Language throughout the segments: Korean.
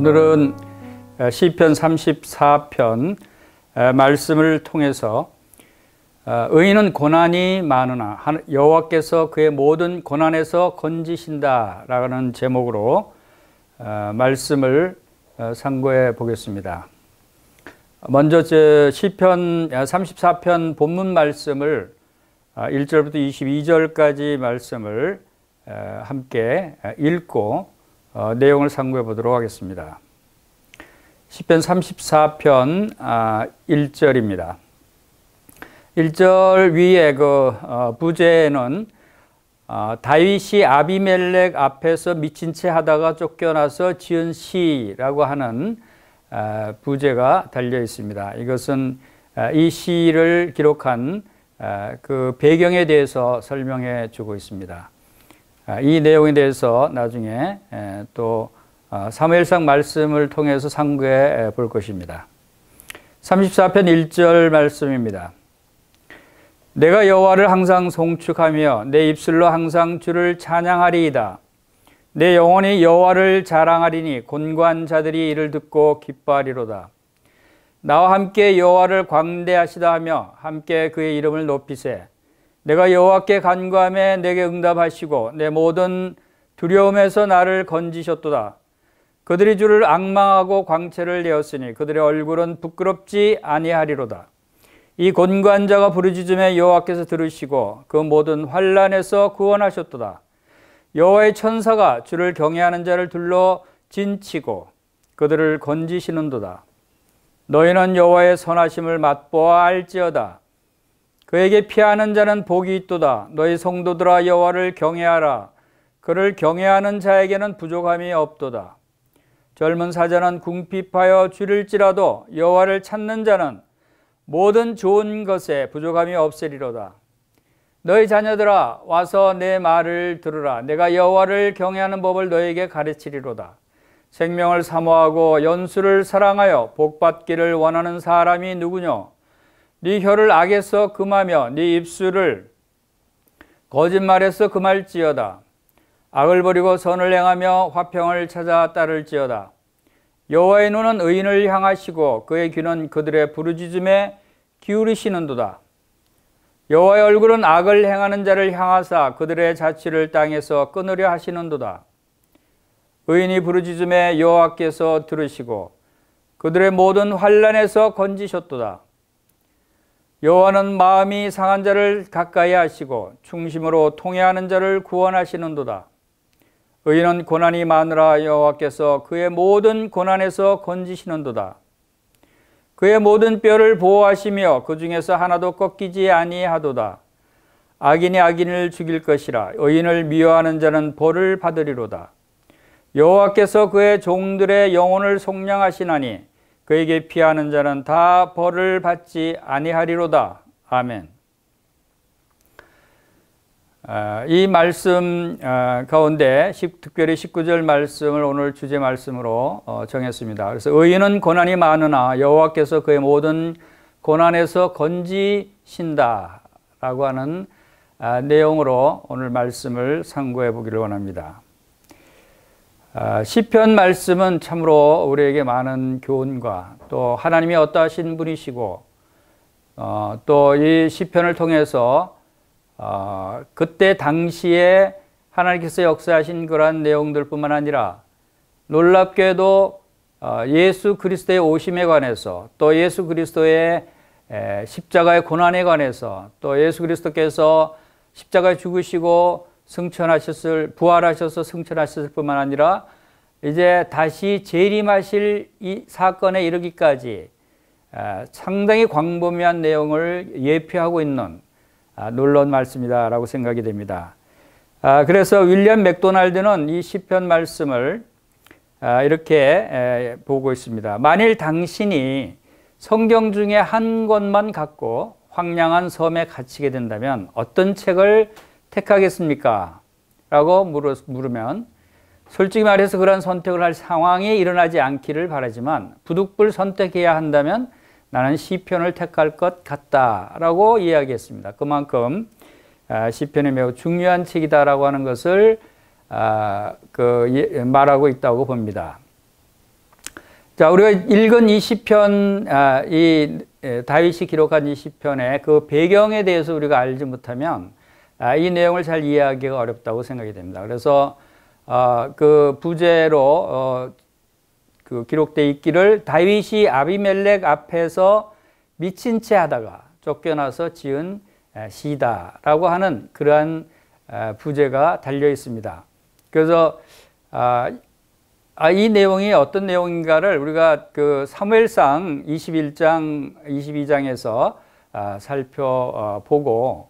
오늘은 시편 34편 말씀을 통해서 의인은 고난이 많으나 여호와께서 그의 모든 고난에서 건지신다 라는 제목으로 말씀을 상고해 보겠습니다. 먼저 시편 34편 본문 말씀을 1절부터 22절까지 말씀을 함께 읽고 내용을 상고해 보도록 하겠습니다. 시편 34편 1절입니다. 1절 위에 부제는 다윗이 아비멜렉 앞에서 미친 채 하다가 쫓겨나서 지은 시라고 하는 부제가 달려 있습니다. 이것은 이 시를 기록한 그 배경에 대해서 설명해 주고 있습니다. 이 내용에 대해서 나중에 또 사무엘상 말씀을 통해서 상고해 볼 것입니다. 34편 1절 말씀입니다. 내가 여호와를 항상 송축하며 내 입술로 항상 주를 찬양하리이다. 내 영혼이 여호와를 자랑하리니 곤고한 자들이 이를 듣고 기뻐하리로다. 나와 함께 여호와를 광대하시다 하며 함께 그의 이름을 높이세. 내가 여호와께 간구하며 내게 응답하시고 내 모든 두려움에서 나를 건지셨도다. 그들이 주를 앙망하고 광채를 내었으니 그들의 얼굴은 부끄럽지 아니하리로다. 이 곤고한 자가 부르짖음에 여호와께서 들으시고 그 모든 환난에서 구원하셨도다. 여호와의 천사가 주를 경외하는 자를 둘러 진치고 그들을 건지시는도다. 너희는 여호와의 선하심을 맛보아 알지어다. 그에게 피하는 자는 복이 있도다. 너희 성도들아 여호와를 경외하라. 그를 경외하는 자에게는 부족함이 없도다. 젊은 사자는 궁핍하여 줄일지라도 여호와를 찾는 자는 모든 좋은 것에 부족함이 없으리로다. 너희 자녀들아 와서 내 말을 들으라. 내가 여호와를 경외하는 법을 너희에게 가르치리로다. 생명을 사모하고 연수를 사랑하여 복받기를 원하는 사람이 누구뇨? 네 혀를 악에서 금하며 네 입술을 거짓말에서 금할지어다. 악을 버리고 선을 행하며 화평을 찾아 따를지어다. 여호와의 눈은 의인을 향하시고 그의 귀는 그들의 부르짖음에 기울이시는도다. 여호와의 얼굴은 악을 행하는 자를 향하사 그들의 자취를 땅에서 끊으려 하시는도다. 의인이 부르짖음에 여호와께서 들으시고 그들의 모든 환난에서 건지셨도다. 여호와는 마음이 상한 자를 가까이 하시고 충심으로 통회하는 자를 구원하시는도다. 의인은 고난이 많으라 여호와께서 그의 모든 고난에서 건지시는도다. 그의 모든 뼈를 보호하시며 그 중에서 하나도 꺾이지 아니하도다. 악인이 악인을 죽일 것이라. 의인을 미워하는 자는 벌을 받으리로다. 여호와께서 그의 종들의 영혼을 속량하시나니 그에게 피하는 자는 다 벌을 받지 아니하리로다. 아멘. 이 말씀 가운데 특별히 19절 말씀을 오늘 주제 말씀으로 정했습니다. 그래서 의인은 고난이 많으나 여호와께서 그의 모든 고난에서 건지신다 라고 하는 내용으로 오늘 말씀을 상고해 보기를 원합니다. 시편 말씀은 참으로 우리에게 많은 교훈과 또 하나님이 어떠하신 분이시고 또 이 시편을 통해서 그때 당시에 하나님께서 역사하신 그러한 내용들뿐만 아니라 놀랍게도 예수 그리스도의 오심에 관해서 또 예수 그리스도의 십자가의 고난에 관해서 또 예수 그리스도께서 십자가에 죽으시고 부활하셔서 승천하셨을 뿐만 아니라 이제 다시 재림하실 이 사건에 이르기까지 상당히 광범위한 내용을 예표하고 있는 놀라운 말씀이다라고 생각이 됩니다. 그래서 윌리엄 맥도날드는 이 시편 말씀을 이렇게 보고 있습니다. 만일 당신이 성경 중에 한 권만 갖고 황량한 섬에 갇히게 된다면 어떤 책을 택하겠습니까? 라고 물으면 솔직히 말해서 그런 선택을 할 상황이 일어나지 않기를 바라지만 부득불 선택해야 한다면 나는 시편을 택할 것 같다라고 이야기했습니다. 그만큼 시편이 매우 중요한 책이다라고 하는 것을 말하고 있다고 봅니다. 자, 우리가 읽은 이 시편, 이 다윗이 기록한 이 시편의 그 배경에 대해서 우리가 알지 못하면 이 내용을 잘 이해하기가 어렵다고 생각이 됩니다. 그래서 그 부제로 그 기록되어 있기를 다윗이 아비멜렉 앞에서 미친 채 하다가 쫓겨나서 지은 시다라고 하는 그러한 부제가 달려 있습니다. 그래서 이 내용이 어떤 내용인가를 우리가 그 사무엘상 21장, 22장에서 살펴보고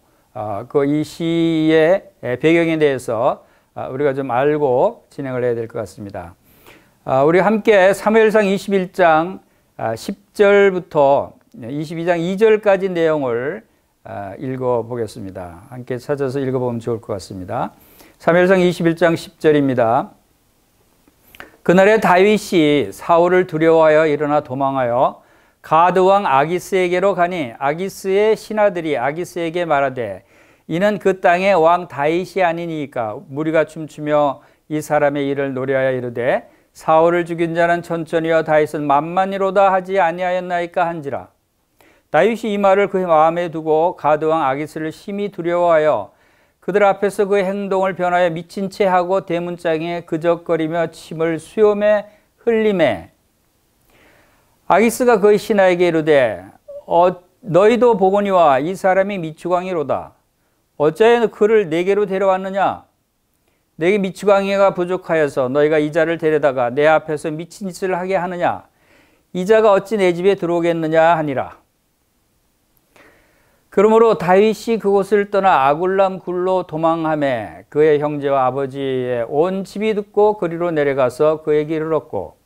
그 이 시의 배경에 대해서 우리가 좀 알고 진행을 해야 될 것 같습니다. 우리 함께 사무엘상 21장 10절부터 22장 2절까지 내용을 읽어보겠습니다. 함께 찾아서 읽어보면 좋을 것 같습니다. 사무엘상 21장 10절입니다. 그날에 다윗이 사울을 두려워하여 일어나 도망하여 가드 왕 아기스에게로 가니 아기스의 신하들이 아기스에게 말하되 이는 그 땅의 왕 다윗이 아니니까 무리가 춤추며 이 사람의 일을 노래하여 이르되 사울을 죽인 자는 천천히여 다윗은 만만이로다 하지 아니하였나이까 한지라. 다윗이 이 말을 그 마음에 두고 가드 왕 아기스를 심히 두려워하여 그들 앞에서 그 행동을 변하여 미친 채 하고 대문장에 그적거리며 침을 수염에 흘리매 아기스가 그의 신하에게 이르되 너희도 보거니와 이 사람이 미추광이로다. 어찌하여 그를 내게로 데려왔느냐? 내게 미추광이가 부족하여서 너희가 이 자를 데려다가 내 앞에서 미친 짓을 하게 하느냐? 이 자가 어찌 내 집에 들어오겠느냐 하니라. 그러므로 다윗이 그곳을 떠나 아굴람 굴로 도망하매 그의 형제와 아버지의 온 집이 듣고 그리로 내려가서 그에게 이르렀고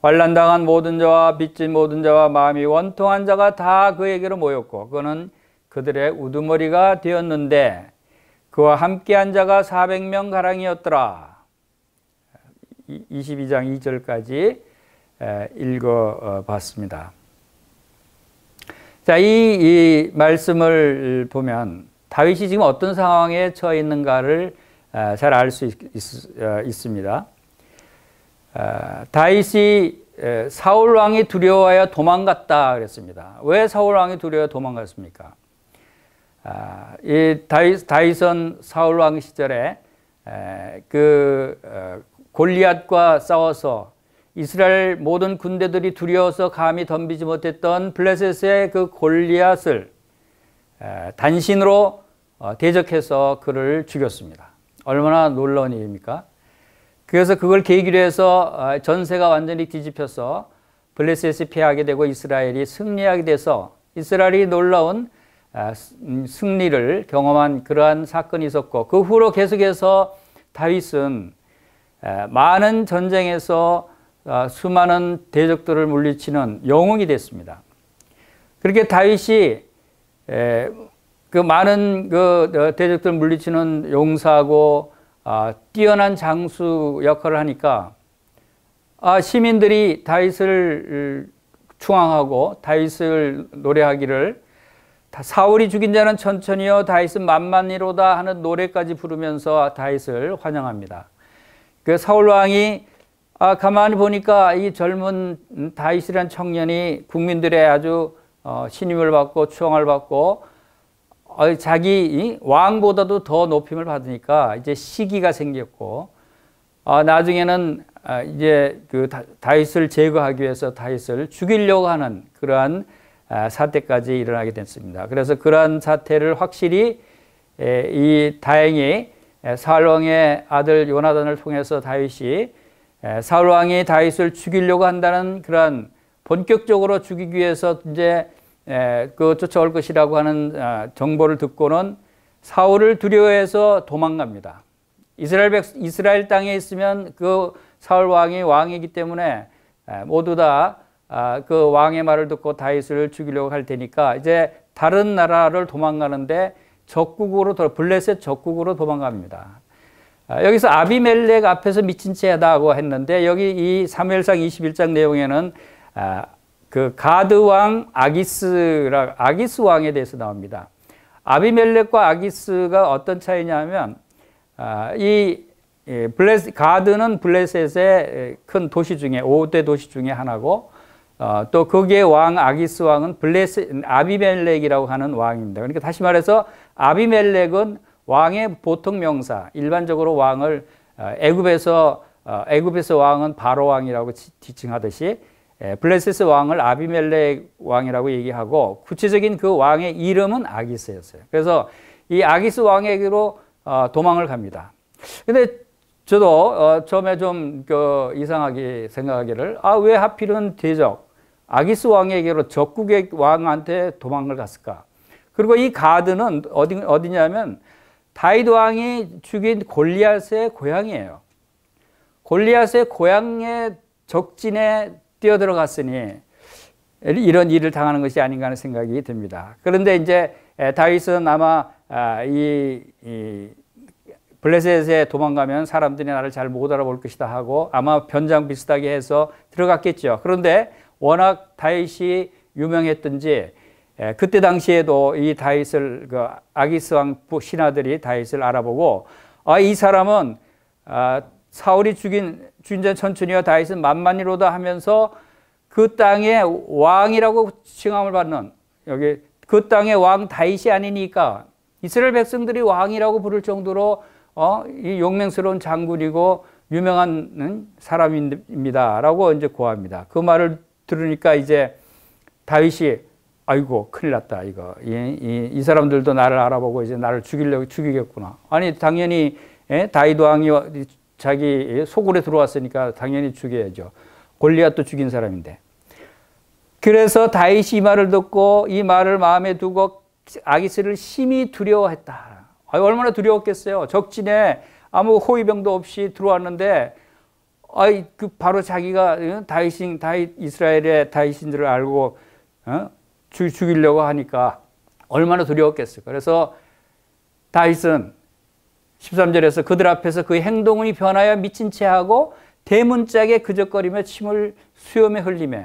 환난당한 모든 자와 빚진 모든 자와 마음이 원통한 자가 다 그에게로 모였고 그는 그들의 우두머리가 되었는데 그와 함께한 자가 400명 가량이었더라. 22장 2절까지 읽어봤습니다. 자, 이 말씀을 보면 다윗이 지금 어떤 상황에 처해 있는가를 잘 알 수 있습니다. 다윗이 사울 왕이 두려워하여 도망갔다 그랬습니다. 왜 사울 왕이 두려워 도망갔습니까? 이 다윗은 사울 왕 시절에 골리앗과 싸워서 이스라엘 모든 군대들이 두려워서 감히 덤비지 못했던 블레셋의 그 골리앗을 단신으로 대적해서 그를 죽였습니다. 얼마나 놀라운 일입니까? 그래서 그걸 계기로 해서 전세가 완전히 뒤집혀서 블레셋이 패하게 되고 이스라엘이 승리하게 돼서 이스라엘이 놀라운 승리를 경험한 그러한 사건이 있었고 그 후로 계속해서 다윗은 많은 전쟁에서 수많은 대적들을 물리치는 영웅이 됐습니다. 그렇게 다윗이 그 많은 그 대적들을 물리치는 용사고 뛰어난 장수 역할을 하니까 시민들이 다윗을 추앙하고 다윗을 노래하기를 사울이 죽인 자는 천천히요 다윗은 만만이로다 하는 노래까지 부르면서 다윗을 환영합니다. 그 사울 왕이 가만히 보니까 이 젊은 다윗이라는 청년이 국민들의 아주 신임을 받고 추앙을 받고 자기 왕보다도 더 높임을 받으니까 이제 시기가 생겼고 나중에는 이제 그 다윗을 제거하기 위해서 다윗을 죽이려고 하는 그러한 사태까지 일어나게 됐습니다. 그래서 그러한 사태를 확실히 다행히 사울 왕의 아들 요나단을 통해서 다윗이 사울 왕이 다윗을 죽이려고 한다는 그러한 본격적으로 죽이기 위해서 이제 쫓아올 것이라고 하는 정보를 듣고는 사울을 두려워해서 도망갑니다. 이스라엘 땅에 있으면 그 사울 왕이 왕이기 때문에 모두 다 그 왕의 말을 듣고 다윗을 죽이려고 할 테니까 이제 다른 나라를 도망가는데 블레셋 적국으로 도망갑니다. 여기서 아비멜렉 앞에서 미친 채다고 했는데 여기 이 사무엘상 21장 내용에는 그 가드 왕 아기스 왕에 대해서 나옵니다. 아비멜렉과 아기스가 어떤 차이냐면 이 가드는 블레셋의 큰 도시 중에 5대 도시 중에 하나고 또 거기에 왕 아기스 왕은 아비멜렉이라고 하는 왕입니다. 그러니까 다시 말해서 아비멜렉은 왕의 보통 명사, 일반적으로 왕을 애굽에서 왕은 바로 왕이라고 지칭하듯이 블레셋 왕을 아비멜렉 왕이라고 얘기하고 구체적인 그 왕의 이름은 아기스였어요. 그래서 이 아기스 왕에게로 도망을 갑니다. 근데 저도 처음에 좀 이상하게 생각하기를 왜 하필은 대적 아기스 왕에게로 적국의 왕한테 도망을 갔을까? 그리고 이 가드는 어디냐면 다윗 왕이 죽인 골리앗의 고향이에요. 골리앗의 고향의 적진에 뛰어들어갔으니 이런 일을 당하는 것이 아닌가 하는 생각이 듭니다. 그런데 이제 다윗은 아마 이 블레셋에 도망가면 사람들이 나를 잘 못 알아볼 것이다 하고 아마 변장 비슷하게 해서 들어갔겠죠. 그런데 워낙 다윗이 유명했던지 그때 당시에도 이 다윗을 아기스 왕 신하들이 다윗을 알아보고 이 사람은 사울이 죽인 주인자 천천히와 다윗은 만만이로다 하면서 그 땅의 왕이라고 칭함을 받는 여기 그 땅의 왕 다윗이 아니니까 이스라엘 백성들이 왕이라고 부를 정도로 이 용맹스러운 장군이고 유명한 사람입니다라고 이제 고합니다. 그 말을 들으니까 이제 다윗이 아이고 큰일 났다 이거 이 사람들도 나를 알아보고 이제 나를 죽이겠구나. 아니 당연히 다윗 왕이 자기 소굴에 들어왔으니까 당연히 죽여야죠. 골리앗도 죽인 사람인데. 그래서 다윗이 이 말을 듣고 이 말을 마음에 두고 아기스를 심히 두려워했다. 얼마나 두려웠겠어요. 적진에 아무 호위병도 없이 들어왔는데 바로 자기가 다윗 이스라엘의 다윗인 줄 알고 죽이려고 하니까 얼마나 두려웠겠어요. 그래서 다윗은 13절에서 그들 앞에서 그의 행동이 변하여 미친 채 하고 대문짝에 그적거리며 침을 수염에 흘리며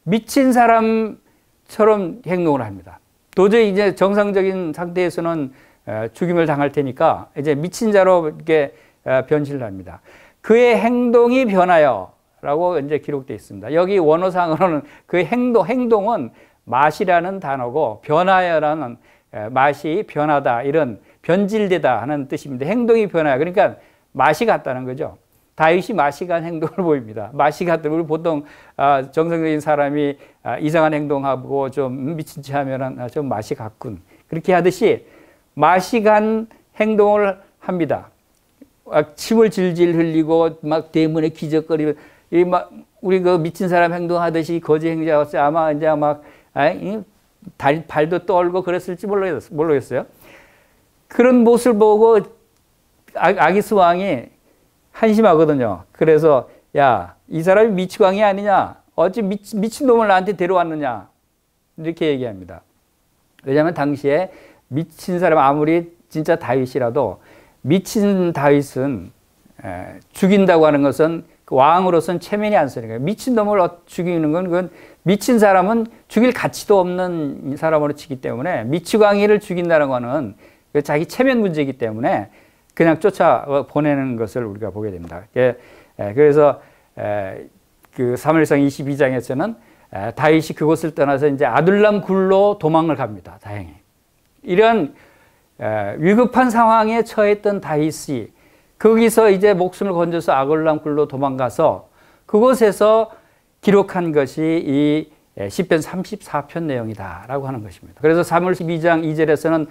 미친 사람처럼 행동을 합니다. 도저히 이제 정상적인 상태에서는 죽임을 당할 테니까 이제 미친 자로 이렇게 변신을 합니다. 그의 행동이 변하여 라고 이제 기록되어 있습니다. 여기 원어상으로는 그의 행동은 맛이라는 단어고 변하여라는 맛이 변하다 이런 변질되다 하는 뜻입니다. 행동이 변하여 그러니까 맛이 같다는 거죠. 다윗이 맛이 간 행동을 보입니다. 맛이 같다. 우리 보통 정상적인 사람이 이상한 행동하고 좀 미친 채 하면은 좀 맛이 갔군. 그렇게 하듯이 맛이 간 행동을 합니다. 침을 질질 흘리고 막 대문에 기적거리고 우리 그 미친 사람 행동하듯이 거지 행자였어요. 아마 이제 막 발도 떨고 그랬을지 모르겠어요. 그런 모습을 보고 아기스 왕이 한심하거든요. 그래서 이 사람이 미치광이 아니냐? 어찌 미친놈을 나한테 데려왔느냐? 이렇게 얘기합니다. 왜냐하면 당시에 미친 사람 아무리 진짜 다윗이라도 미친 다윗은 죽인다고 하는 것은 왕으로서는 체면이 안 서니까 미친놈을 죽이는 건 그건 미친 사람은 죽일 가치도 없는 사람으로 치기 때문에 미치광이를 죽인다는 것은 자기 체면 문제이기 때문에 그냥 쫓아 보내는 것을 우리가 보게 됩니다. 그래서 그 사무엘상 22장에서는 다윗이 그곳을 떠나서 이제 아둘람 굴로 도망을 갑니다. 다행히. 이런 위급한 상황에 처했던 다윗이 거기서 이제 목숨을 건져서 아둘람 굴로 도망가서 그곳에서 기록한 것이 이 시편 34편 내용이다라고 하는 것입니다. 그래서 사무엘 12장 2절에서는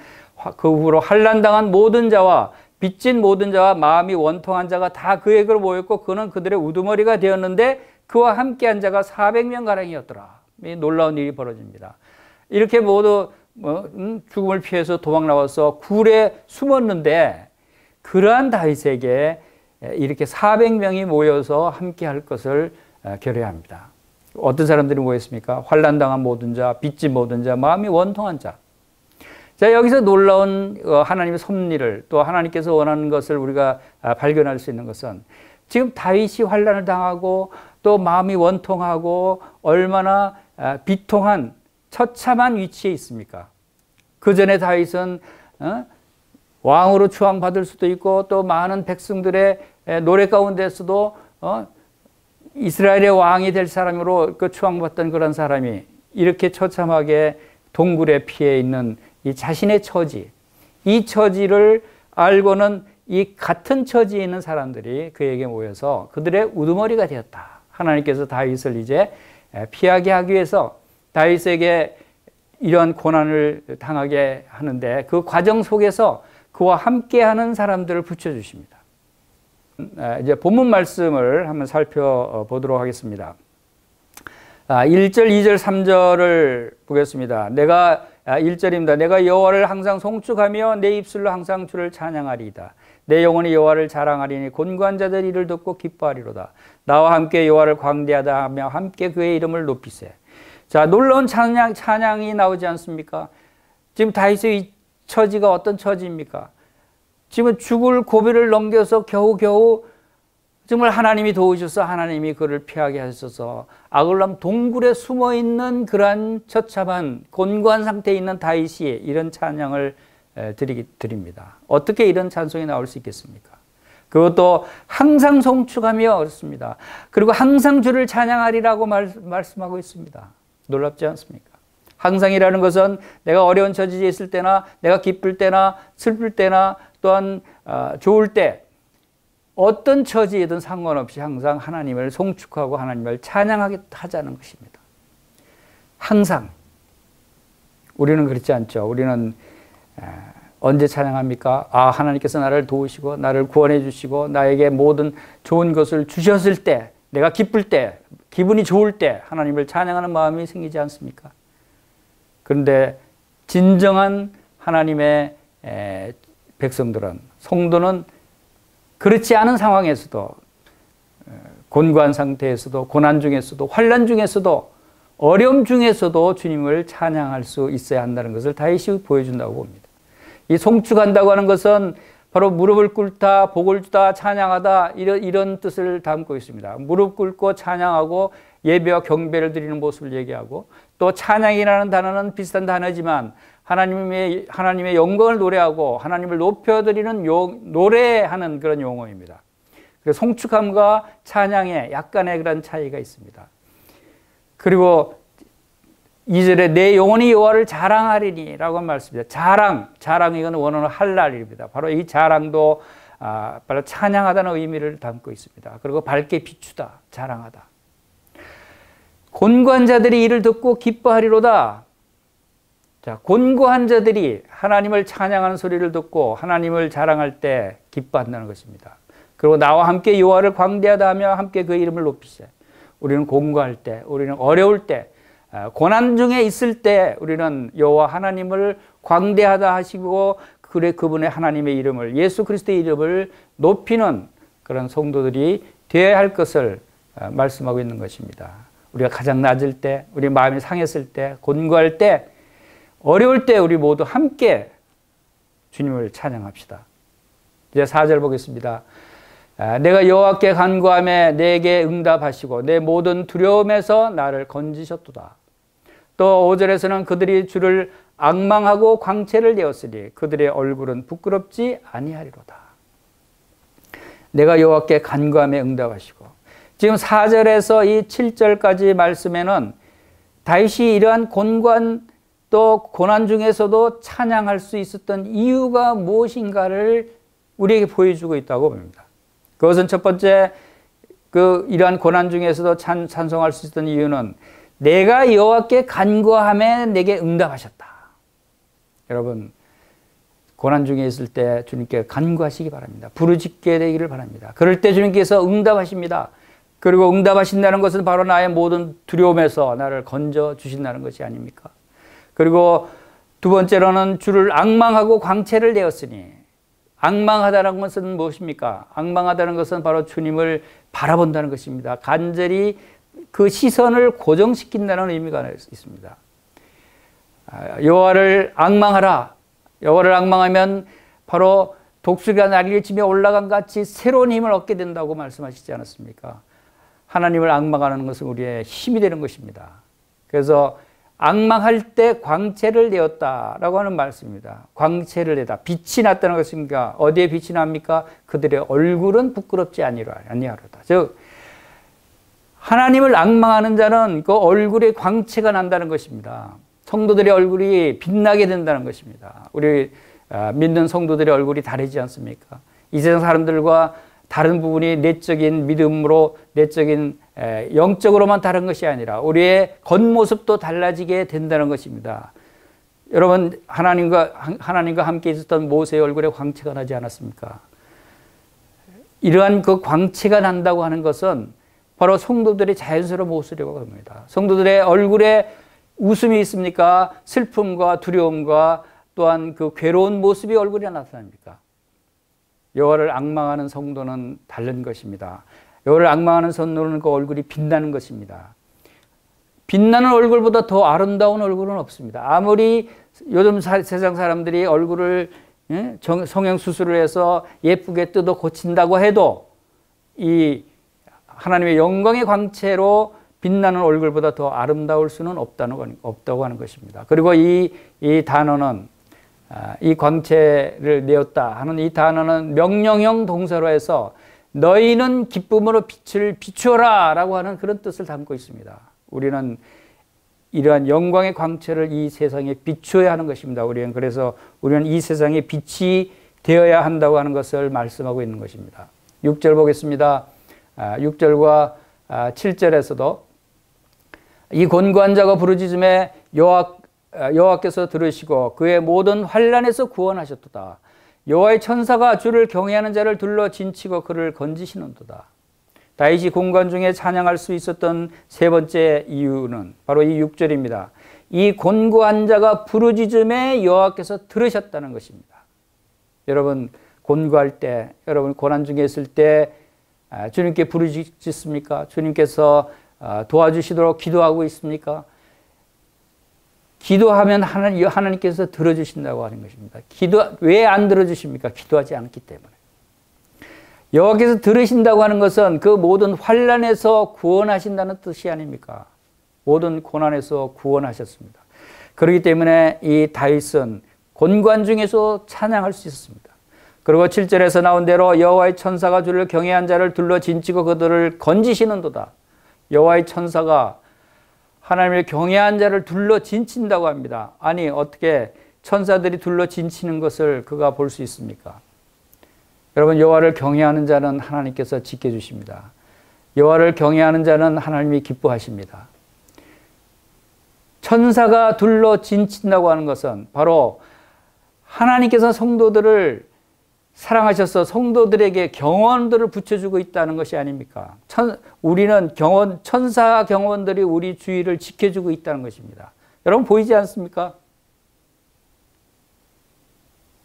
그 후로 환난당한 모든 자와 빚진 모든 자와 마음이 원통한 자가 다 그에게로 모였고 그는 그들의 우두머리가 되었는데 그와 함께한 자가 400명 가량이었더라. 놀라운 일이 벌어집니다. 이렇게 모두 죽음을 피해서 도망 나와서 굴에 숨었는데 그러한 다윗에게 이렇게 400명이 모여서 함께할 것을 결의합니다. 어떤 사람들이 모였습니까? 환난당한 모든 자, 빚진 모든 자, 마음이 원통한 자. 자, 여기서 놀라운 하나님의 섭리를 또 하나님께서 원하는 것을 우리가 발견할 수 있는 것은 지금 다윗이 환난을 당하고 또 마음이 원통하고 얼마나 비통한 처참한 위치에 있습니까? 그 전에 다윗은 왕으로 추앙받을 수도 있고 또 많은 백성들의 노래 가운데서도 이스라엘의 왕이 될 사람으로 그 추앙받던 그런 사람이 이렇게 처참하게 동굴에 피해 있는 이 자신의 처지, 이 처지를 알고는 이 같은 처지에 있는 사람들이 그에게 모여서 그들의 우두머리가 되었다. 하나님께서 다윗을 이제 피하게 하기 위해서 다윗에게 이런 고난을 당하게 하는데 그 과정 속에서 그와 함께하는 사람들을 붙여주십니다. 이제 본문 말씀을 한번 살펴보도록 하겠습니다. 1절, 2절, 3절을 보겠습니다. 1절입니다. 내가 여호와를 항상 송축하며 내 입술로 항상 주를 찬양하리이다. 내 영혼이 여호와를 자랑하리니 곤고한 자들이 이를 듣고 기뻐하리로다. 나와 함께 여호와를 광대하다 하며 함께 그의 이름을 높이세. 자, 놀라운 찬양이 나오지 않습니까? 지금 다윗의 이 처지가 어떤 처지입니까? 지금 죽을 고비를 넘겨서 겨우겨우 정말 하나님이 도우셔서 하나님이 그를 피하게 하셔서 아글람 동굴에 숨어있는 그러한 처참한 곤고한 상태에 있는 다윗이 이런 찬양을 드립니다. 어떻게 이런 찬송이 나올 수 있겠습니까? 그것도 항상 송축하며 그렇습니다. 그리고 항상 주를 찬양하리라고 말씀하고 있습니다. 놀랍지 않습니까? 항상이라는 것은 내가 어려운 처지에 있을 때나 내가 기쁠 때나 슬플 때나 또한 좋을 때 어떤 처지이든 상관없이 항상 하나님을 송축하고 하나님을 찬양하자는 것입니다. 항상. 우리는 그렇지 않죠. 우리는 언제 찬양합니까? 하나님께서 나를 도우시고 나를 구원해 주시고 나에게 모든 좋은 것을 주셨을 때, 내가 기쁠 때, 기분이 좋을 때 하나님을 찬양하는 마음이 생기지 않습니까? 그런데 진정한 하나님의 백성들은, 성도는 그렇지 않은 상황에서도, 곤고한 상태에서도, 고난 중에서도, 환난 중에서도, 어려움 중에서도 주님을 찬양할 수 있어야 한다는 것을 다윗이 보여준다고 봅니다. 이 송축한다고 하는 것은 바로 무릎을 꿇다, 복을 주다, 찬양하다 이런 뜻을 담고 있습니다. 무릎 꿇고 찬양하고 예배와 경배를 드리는 모습을 얘기하고, 또 찬양이라는 단어는 비슷한 단어지만 하나님의 영광을 노래하고 하나님을 높여드리는 노래하는 그런 용어입니다. 그래서 송축함과 찬양에 약간의 그런 차이가 있습니다. 그리고 2절에 내 영혼이 여호와를 자랑하리니 라고 한 말씀입니다. 자랑 이건 원어는 할랄입니다. 바로 이 자랑도 바로 찬양하다는 의미를 담고 있습니다. 그리고 밝게 비추다, 자랑하다. 곤고한 자들이 이를 듣고 기뻐하리로다. 자, 곤고한 자들이 하나님을 찬양하는 소리를 듣고 하나님을 자랑할 때 기뻐한다는 것입니다. 그리고 나와 함께 여호와를 광대하다 하며 함께 그 이름을 높이세. 우리는 곤고할 때, 우리는 어려울 때, 고난 중에 있을 때 우리는 여호와 하나님을 광대하다 하시고 그분의 하나님의 이름을, 예수 그리스도의 이름을 높이는 그런 성도들이 되어야 할 것을 말씀하고 있는 것입니다. 우리가 가장 낮을 때, 우리 마음이 상했을 때, 곤고할 때, 어려울 때 우리 모두 함께 주님을 찬양합시다. 이제 4절 보겠습니다. 내가 여호와께 간구하며 내게 응답하시고 내 모든 두려움에서 나를 건지셨도다. 또 5절에서는 그들이 주를 앙망하고 광채를 내었으니 그들의 얼굴은 부끄럽지 아니하리로다. 내가 여호와께 간구하며 응답하시고, 지금 4절에서 이 7절까지 말씀에는 다윗이 이러한 곤고한 또 고난 중에서도 찬양할 수 있었던 이유가 무엇인가를 우리에게 보여주고 있다고 봅니다. 그것은 첫 번째, 이러한 고난 중에서도 찬송할 수 있었던 이유는 내가 여호와께 간구하며 내게 응답하셨다. 여러분, 고난 중에 있을 때 주님께 간구하시기 바랍니다. 부르짖게 되기를 바랍니다. 그럴 때 주님께서 응답하십니다. 그리고 응답하신다는 것은 바로 나의 모든 두려움에서 나를 건져 주신다는 것이 아닙니까? 그리고 두 번째로는 주를 앙망하고 광채를 내었으니, 앙망하다는 것은 무엇입니까? 앙망하다는 것은 바로 주님을 바라본다는 것입니다. 간절히 그 시선을 고정시킨다는 의미가 있습니다. 여호와를 앙망하라. 여호와를 앙망하면 바로 독수리가 날개를 치며 올라간 같이 새로운 힘을 얻게 된다고 말씀하시지 않았습니까? 하나님을 앙망하는 것은 우리의 힘이 되는 것입니다. 그래서 앙망할 때 광채를 내었다라고 하는 말씀입니다. 광채를 내다. 빛이 났다는 것입니까? 어디에 빛이 납니까? 그들의 얼굴은 부끄럽지 아니하로다. 즉 하나님을 앙망하는 자는 그 얼굴에 광채가 난다는 것입니다. 성도들의 얼굴이 빛나게 된다는 것입니다. 우리 믿는 성도들의 얼굴이 다르지 않습니까? 이 세상 사람들과 다른 부분이 내적인 믿음으로, 내적인 영적으로만 다른 것이 아니라 우리의 겉모습도 달라지게 된다는 것입니다. 여러분, 하나님과 함께 있었던 모세의 얼굴에 광채가 나지 않았습니까? 이러한 그 광채가 난다고 하는 것은 바로 성도들의 자연스러운 모습이라고 합니다. 성도들의 얼굴에 웃음이 있습니까? 슬픔과 두려움과 또한 그 괴로운 모습이 얼굴에 나타납니까? 여호와를 앙망하는 성도는 다른 것입니다. 여호와를 앙망하는 성도는 그 얼굴이 빛나는 것입니다. 빛나는 얼굴보다 더 아름다운 얼굴은 없습니다. 아무리 요즘 세상 사람들이 얼굴을 성형수술을 해서 예쁘게 뜯어 고친다고 해도 이 하나님의 영광의 광채로 빛나는 얼굴보다 더 아름다울 수는 없다고 하는 것입니다. 그리고 이 단어는 이 광채를 내었다 하는 이 단어는 명령형 동사로 해서 너희는 기쁨으로 빛을 비추어라 라고 하는 그런 뜻을 담고 있습니다. 우리는 이러한 영광의 광채를 이 세상에 비추어야 하는 것입니다. 그래서 우리는 이 세상에 빛이 되어야 한다고 하는 것을 말씀하고 있는 것입니다. 6절 보겠습니다. 6절과 7절에서도 이 곤고한 자가 부르짖음에 여호와께서 들으시고 그의 모든 환난에서 구원하셨도다. 여호와의 천사가 주를 경외하는 자를 둘러 진치고 그를 건지시는도다. 다윗이 공간 중에 찬양할 수 있었던 세 번째 이유는 바로 이 6절입니다. 이 곤고한 자가 부르짖음에 여호와께서 들으셨다는 것입니다. 여러분 곤고할 때, 여러분 고난 중에 있을 때 주님께 부르짖습니까? 주님께서 도와주시도록 기도하고 있습니까? 기도하면 하나님께서 들어주신다고 하는 것입니다. 왜 안 들어주십니까? 기도하지 않기 때문에. 여호와께서 들으신다고 하는 것은 그 모든 환난에서 구원하신다는 뜻이 아닙니까? 모든 고난에서 구원하셨습니다. 그렇기 때문에 이 다윗은 곤고한 중에서 찬양할 수 있었습니다. 그리고 7절에서 나온 대로 여호와의 천사가 주를 경외한 자를 둘러 진치고 그들을 건지시는도다. 여호와의 천사가 하나님을 경외한 자를 둘러 진친다고 합니다. 아니 어떻게 천사들이 둘러 진치는 것을 그가 볼 수 있습니까? 여러분 여호와를 경외하는 자는 하나님께서 지켜주십니다. 여호와를 경외하는 자는 하나님이 기뻐하십니다. 천사가 둘러 진친다고 하는 것은 바로 하나님께서 성도들을 사랑하셔서 성도들에게 경원들을 붙여주고 있다는 것이 아닙니까? 우리는 천사 경원들이 우리 주위를 지켜주고 있다는 것입니다. 여러분 보이지 않습니까?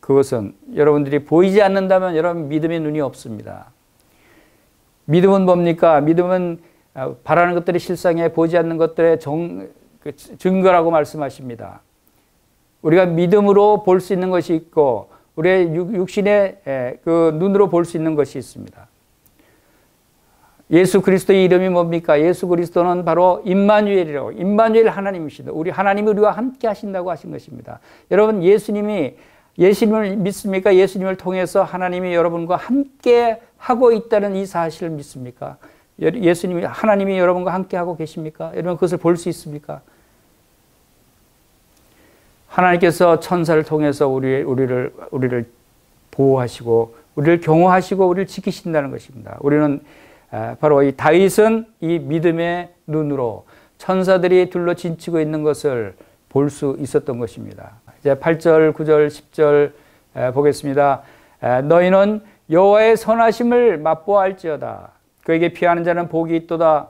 그것은 여러분들이 보이지 않는다면 여러분 믿음의 눈이 없습니다. 믿음은 뭡니까? 믿음은 바라는 것들이 실상에 보이지 않는 것들의 증거라고 말씀하십니다. 우리가 믿음으로 볼 수 있는 것이 있고 우리의 육신의 그 눈으로 볼 수 있는 것이 있습니다. 예수 그리스도의 이름이 뭡니까? 예수 그리스도는 바로 임마누엘이라고, 임마누엘 하나님이시다. 하나님이 우리와 함께 하신다고 하신 것입니다. 여러분 예수님을 믿습니까? 예수님을 통해서 하나님이 여러분과 함께 하고 있다는 이 사실을 믿습니까? 하나님이 여러분과 함께 하고 계십니까? 여러분 그것을 볼 수 있습니까? 하나님께서 천사를 통해서 우리를 보호하시고 우리를 경호하시고 우리를 지키신다는 것입니다. 우리는 바로 이 다윗은 이 믿음의 눈으로 천사들이 둘러 진치고 있는 것을 볼 수 있었던 것입니다. 이제 8절, 9절, 10절 보겠습니다. 너희는 여호와의 선하심을 맛보아할지어다. 그에게 피하는 자는 복이 있도다.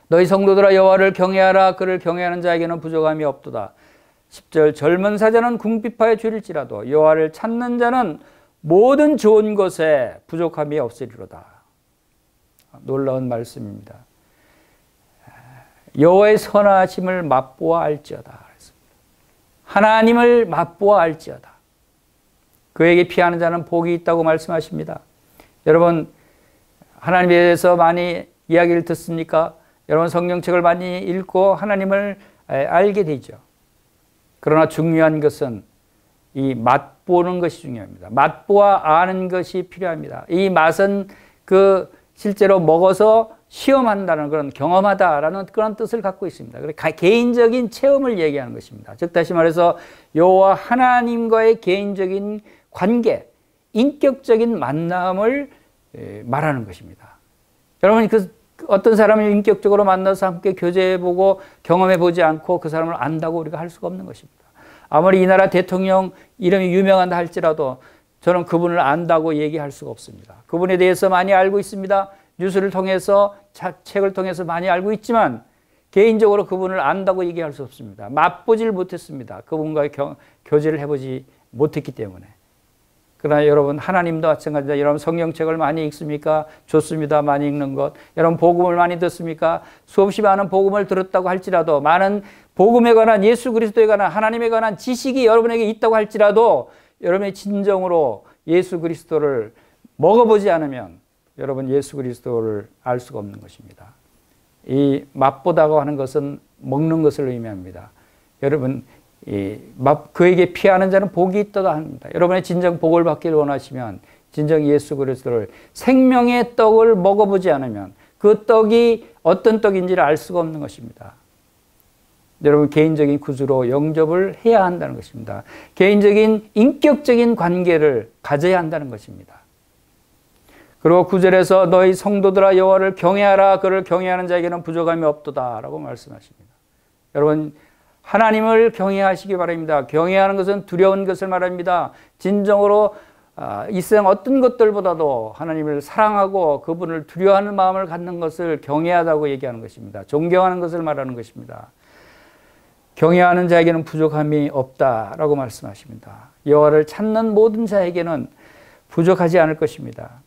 너희 성도들아 여호와를 경외하라. 그를 경외하는 자에게는 부족함이 없도다. 10절 젊은 사자는 궁핍하여 줄일지라도 여호와를 찾는 자는 모든 좋은 것에 부족함이 없으리로다. 놀라운 말씀입니다. 여호와의 선하심을 맛보아 알지어다. 하나님을 맛보아 알지어다. 그에게 피하는 자는 복이 있다고 말씀하십니다. 여러분 하나님에 대해서 많이 이야기를 듣습니까? 여러분 성경책을 많이 읽고 하나님을 알게 되죠. 그러나 중요한 것은 이 맛보는 것이 중요합니다. 맛보아 아는 것이 필요합니다. 이 맛은 그 실제로 먹어서 시험한다는 그런 경험하다라는 그런 뜻을 갖고 있습니다. 개인적인 체험을 얘기하는 것입니다. 즉 다시 말해서 여호와 하나님과의 개인적인 관계, 인격적인 만남을 말하는 것입니다. 여러분 어떤 사람을 인격적으로 만나서 함께 교제해보고 경험해보지 않고 그 사람을 안다고 우리가 할 수가 없는 것입니다. 아무리 이 나라 대통령 이름이 유명하다 할지라도 저는 그분을 안다고 얘기할 수가 없습니다. 그분에 대해서 많이 알고 있습니다. 뉴스를 통해서 책을 통해서 많이 알고 있지만 개인적으로 그분을 안다고 얘기할 수 없습니다. 맛보질 못했습니다. 그분과의 교제를 해보지 못했기 때문에. 그러나 여러분 하나님도 마찬가지입니다. 여러분 성경책을 많이 읽습니까? 좋습니다. 많이 읽는 것. 여러분 복음을 많이 듣습니까? 수없이 많은 복음을 들었다고 할지라도 많은 복음에 관한 예수 그리스도에 관한 하나님에 관한 지식이 여러분에게 있다고 할지라도 여러분의 진정으로 예수 그리스도를 먹어보지 않으면 여러분 예수 그리스도를 알 수가 없는 것입니다. 이 맛보다고 하는 것은 먹는 것을 의미합니다. 여러분 그에게 피하는 자는 복이 있도다 합니다. 여러분의 진정 복을 받기를 원하시면 진정 예수 그리스도를 생명의 떡을 먹어보지 않으면 그 떡이 어떤 떡인지를 알 수가 없는 것입니다. 여러분 개인적인 구주로 영접을 해야 한다는 것입니다. 개인적인 인격적인 관계를 가져야 한다는 것입니다. 그리고 9절에서 너희 성도들아 여호와를 경외하라. 그를 경외하는 자에게는 부족함이 없도다 라고 말씀하십니다. 여러분 하나님을 경외하시기 바랍니다. 경외하는 것은 두려운 것을 말합니다. 진정으로 이 세상 어떤 것들보다도 하나님을 사랑하고 그분을 두려워하는 마음을 갖는 것을 경외하다고 얘기하는 것입니다. 존경하는 것을 말하는 것입니다. 경외하는 자에게는 부족함이 없다라고 말씀하십니다. 여호와를 찾는 모든 자에게는 부족하지 않을 것입니다.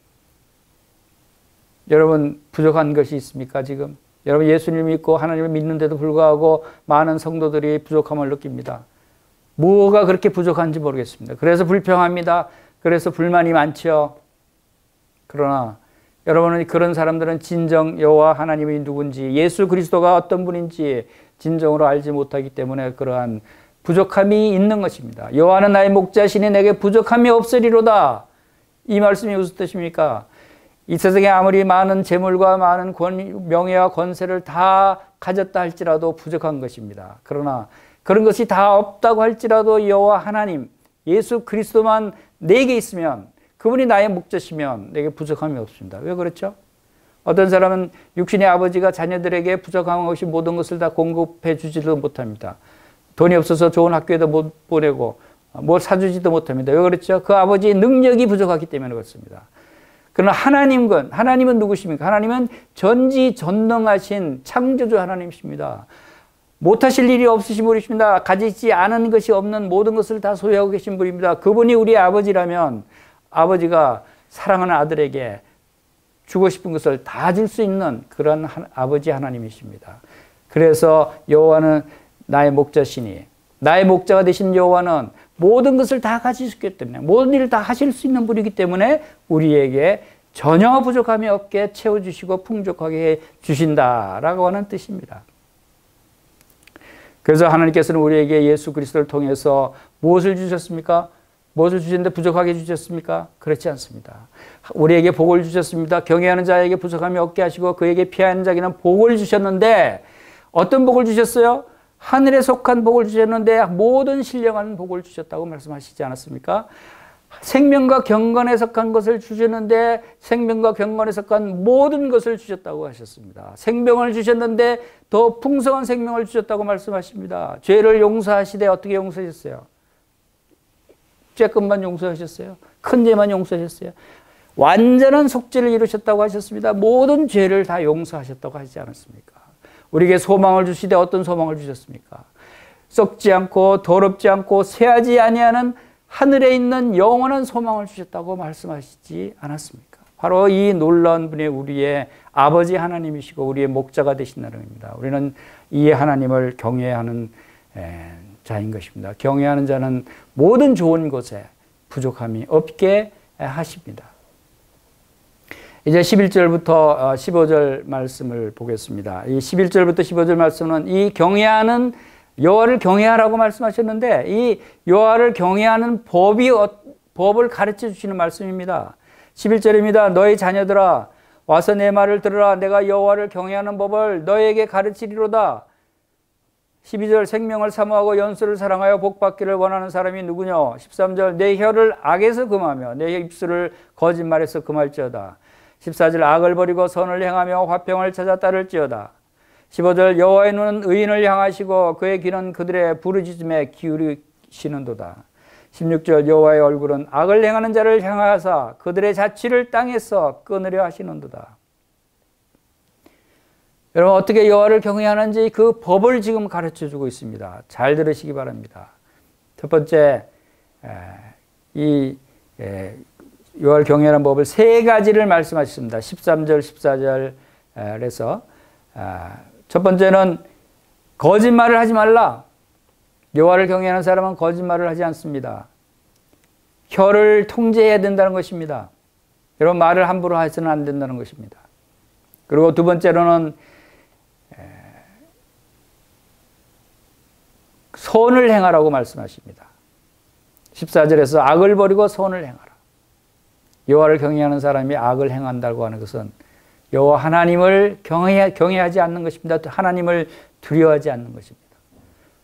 여러분 부족한 것이 있습니까 지금? 여러분 예수님을 믿고 하나님을 믿는데도 불구하고 많은 성도들이 부족함을 느낍니다. 뭐가 그렇게 부족한지 모르겠습니다. 그래서 불평합니다. 그래서 불만이 많죠. 그러나 여러분은 그런 사람들은 진정 여호와 하나님이 누군지 예수 그리스도가 어떤 분인지 진정으로 알지 못하기 때문에 그러한 부족함이 있는 것입니다. 여호와는 나의 목자시니 내게 부족함이 없으리로다. 이 말씀이 무슨 뜻입니까? 이 세상에 아무리 많은 재물과 많은 명예와 권세를 다 가졌다 할지라도 부족한 것입니다. 그러나 그런 것이 다 없다고 할지라도 여호와 하나님, 예수 그리스도만 내게 있으면 그분이 나의 목자시면 내게 부족함이 없습니다. 왜 그렇죠? 어떤 사람은 육신의 아버지가 자녀들에게 부족함 없이 모든 것을 다 공급해 주지도 못합니다. 돈이 없어서 좋은 학교에도 못 보내고 뭘 사주지도 못합니다. 왜 그렇죠? 그 아버지의 능력이 부족하기 때문에 그렇습니다. 그러나 하나님은 누구십니까? 하나님은 전지전능하신 창조주 하나님이십니다. 못하실 일이 없으신 분이십니다. 가지지 않은 것이 없는 모든 것을 다 소유하고 계신 분입니다. 그분이 우리 아버지라면 아버지가 사랑하는 아들에게 주고 싶은 것을 다 줄 수 있는 그런 아버지 하나님이십니다. 그래서 여호와는 나의 목자시니 나의 목자가 되신 여호와는 모든 것을 다 가지셨기 때문에 모든 일을 다 하실 수 있는 분이기 때문에 우리에게 전혀 부족함이 없게 채워주시고 풍족하게 해주신다라고 하는 뜻입니다. 그래서 하나님께서는 우리에게 예수 그리스도를 통해서 무엇을 주셨습니까? 무엇을 주셨는데 부족하게 주셨습니까? 그렇지 않습니다. 우리에게 복을 주셨습니다. 경외하는 자에게 부족함이 없게 하시고 그에게 피하는 자에게는 복을 주셨는데 어떤 복을 주셨어요? 하늘에 속한 복을 주셨는데 모든 신령한 복을 주셨다고 말씀하시지 않았습니까? 생명과 경건에 속한 것을 주셨는데 생명과 경건에 속한 모든 것을 주셨다고 하셨습니다. 생명을 주셨는데 더 풍성한 생명을 주셨다고 말씀하십니다. 죄를 용서하시되 어떻게 용서하셨어요? 죄끔만 용서하셨어요? 큰 죄만 용서하셨어요? 완전한 속죄를 이루셨다고 하셨습니다. 모든 죄를 다 용서하셨다고 하지 않았습니까? 우리에게 소망을 주시되 어떤 소망을 주셨습니까? 썩지 않고 더럽지 않고 쇠하지 아니하는 하늘에 있는 영원한 소망을 주셨다고 말씀하시지 않았습니까? 바로 이 놀라운 분이 우리의 아버지 하나님이시고 우리의 목자가 되신다는 겁니다. 우리는 이 하나님을 경외하는 자인 것입니다. 경외하는 자는 모든 좋은 것에 부족함이 없게 하십니다. 이제 11절부터 15절 말씀을 보겠습니다. 이 11절부터 15절 말씀은 이 경외하는 여호와를 경외하라고 말씀하셨는데 이 여호와를 경외하는 법을 가르쳐 주시는 말씀입니다. 11절입니다. 너희 자녀들아 와서 내 말을 들으라. 내가 여호와를 경외하는 법을 너희에게 가르치리로다. 12절 생명을 사모하고 연수를 사랑하여 복받기를 원하는 사람이 누구냐. 13절 내 혀를 악에서 금하며 내 입술을 거짓말에서 금할지어다. 14절 악을 버리고 선을 행하며 화평을 찾아 따를지어다. 15절 여호와의 눈은 의인을 향하시고 그의 귀는 그들의 부르짖음에 기울이시는도다. 16절 여호와의 얼굴은 악을 행하는 자를 향하사 그들의 자취를 땅에서 끊으려 하시는도다. 여러분 어떻게 여호와를 경외하는지 그 법을 지금 가르쳐주고 있습니다. 잘 들으시기 바랍니다. 첫 번째 여호와를 경외하는 법을 세 가지를 말씀하셨습니다. 13절 14절에서 첫 번째는 거짓말을 하지 말라. 여호와를 경외하는 사람은 거짓말을 하지 않습니다. 혀를 통제해야 된다는 것입니다. 여러분 말을 함부로 해서는 안 된다는 것입니다. 그리고 두 번째로는 선을 행하라고 말씀하십니다. 14절에서 악을 버리고 선을 행하라. 여호와를 경외하는 사람이 악을 행한다고 하는 것은 여호와 하나님을 경외하지 않는 것입니다. 하나님을 두려워하지 않는 것입니다.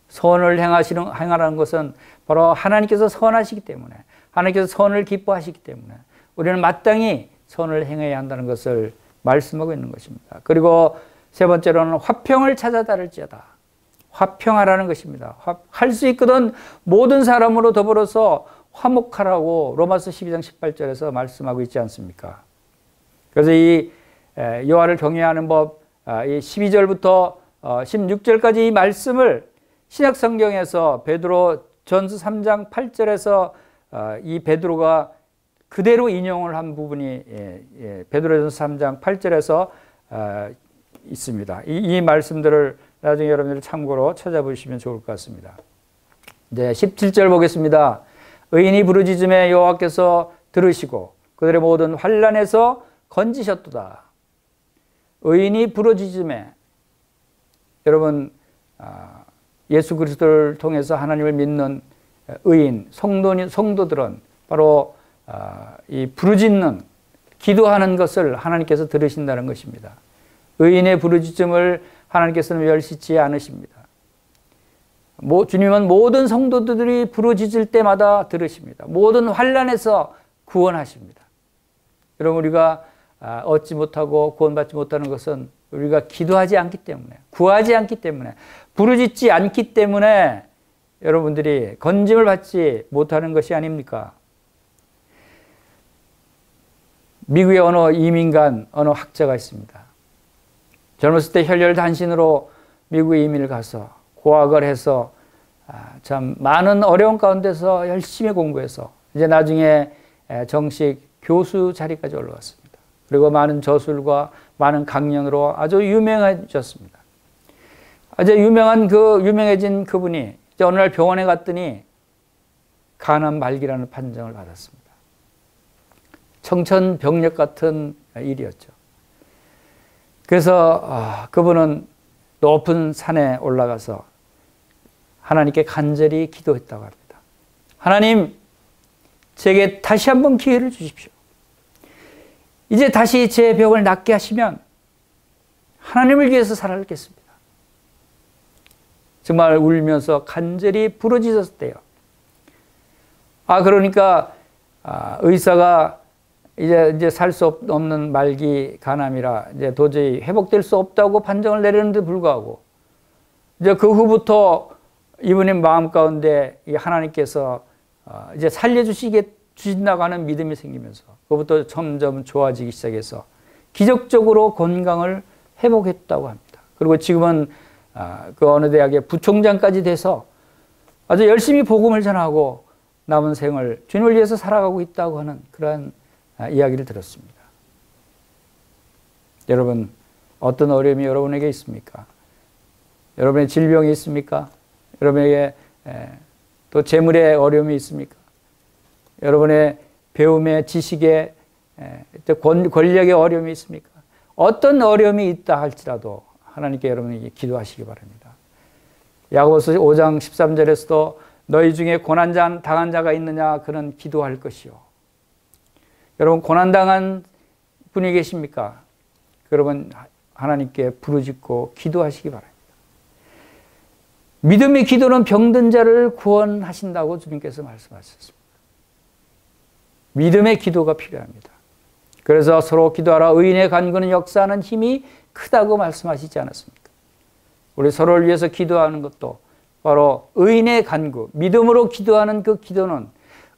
선을 행하라는 것은 바로 하나님께서 선하시기 때문에 하나님께서 선을 기뻐하시기 때문에 우리는 마땅히 선을 행해야 한다는 것을 말씀하고 있는 것입니다. 그리고 세 번째로는 화평을 찾아 따를지어다. 화평하라는 것입니다. 할 수 있거든 모든 사람으로 더불어서 화목하라고 로마서 12장 18절에서 말씀하고 있지 않습니까? 그래서 이 여호와를 경외하는 법, 이 12절부터 16절까지 이 말씀을 신약 성경에서 베드로 전서 3장 8절에서 이 베드로가 그대로 인용을 한 부분이 베드로전서 3장 8절에서 있습니다. 이 말씀들을 나중에 여러분들 참고로 찾아보시면 좋을 것 같습니다. 네, 17절 보겠습니다. 의인이 부르짖음에 여호와께서 들으시고 그들의 모든 환난에서 건지셨도다. 의인이 부르짖음에 여러분 예수 그리스도를 통해서 하나님을 믿는 의인, 성도들은 바로 이 부르짖는, 기도하는 것을 하나님께서 들으신다는 것입니다. 의인의 부르짖음을 하나님께서는 멸시치 않으십니다. 주님은 모든 성도들이 부르짖을 때마다 들으십니다. 모든 환난에서 구원하십니다. 여러분 우리가 얻지 못하고 구원받지 못하는 것은 우리가 기도하지 않기 때문에, 구하지 않기 때문에, 부르짖지 않기 때문에 여러분들이 건짐을 받지 못하는 것이 아닙니까? 미국의 어느 이민간 어느 학자가 있습니다. 젊었을 때 혈혈단신으로 미국에 이민을 가서 고학을 해서 참 많은 어려운 가운데서 열심히 공부해서 이제 나중에 정식 교수 자리까지 올라갔습니다. 그리고 많은 저술과 많은 강연으로 아주 유명해졌습니다. 아주 유명해진 그분이 이제 어느 날 병원에 갔더니 간암 말기라는 판정을 받았습니다. 청천벽력 같은 일이었죠. 그래서 그분은 높은 산에 올라가서 하나님께 간절히 기도했다고 합니다. 하나님, 제게 다시 한번 기회를 주십시오. 이제 다시 제 병을 낫게 하시면 하나님을 위해서 살아가겠습니다. 정말 울면서 간절히 부르짖었대요. 그러니까 의사가 이제 살 수 없는 말기 간암이라 이제 도저히 회복될 수 없다고 판정을 내리는데 불구하고 이제 그 후부터 이분의 마음 가운데 하나님께서 이제 살려주신다고 하는 믿음이 생기면서 그부터 점점 좋아지기 시작해서 기적적으로 건강을 회복했다고 합니다. 그리고 지금은 그 어느 대학의 부총장까지 돼서 아주 열심히 복음을 전하고 남은 생을 주님을 위해서 살아가고 있다고 하는 그러한 이야기를 들었습니다. 여러분, 어떤 어려움이 여러분에게 있습니까? 여러분의 질병이 있습니까? 여러분에게 또 재물의 어려움이 있습니까? 여러분의 배움의 지식의 권력의 어려움이 있습니까? 어떤 어려움이 있다 할지라도 하나님께 여러분이 기도하시기 바랍니다. 야고보서 5장 13절에서도 너희 중에 고난 당한 자가 있느냐 그는 기도할 것이요. 여러분 고난당한 분이 계십니까? 여러분 하나님께 부르짖고 기도하시기 바랍니다. 믿음의 기도는 병든 자를 구원하신다고 주님께서 말씀하셨습니다. 믿음의 기도가 필요합니다. 그래서 서로 기도하라. 의인의 간구는 역사하는 힘이 크다고 말씀하시지 않았습니까? 우리 서로를 위해서 기도하는 것도 바로 의인의 간구, 믿음으로 기도하는 그 기도는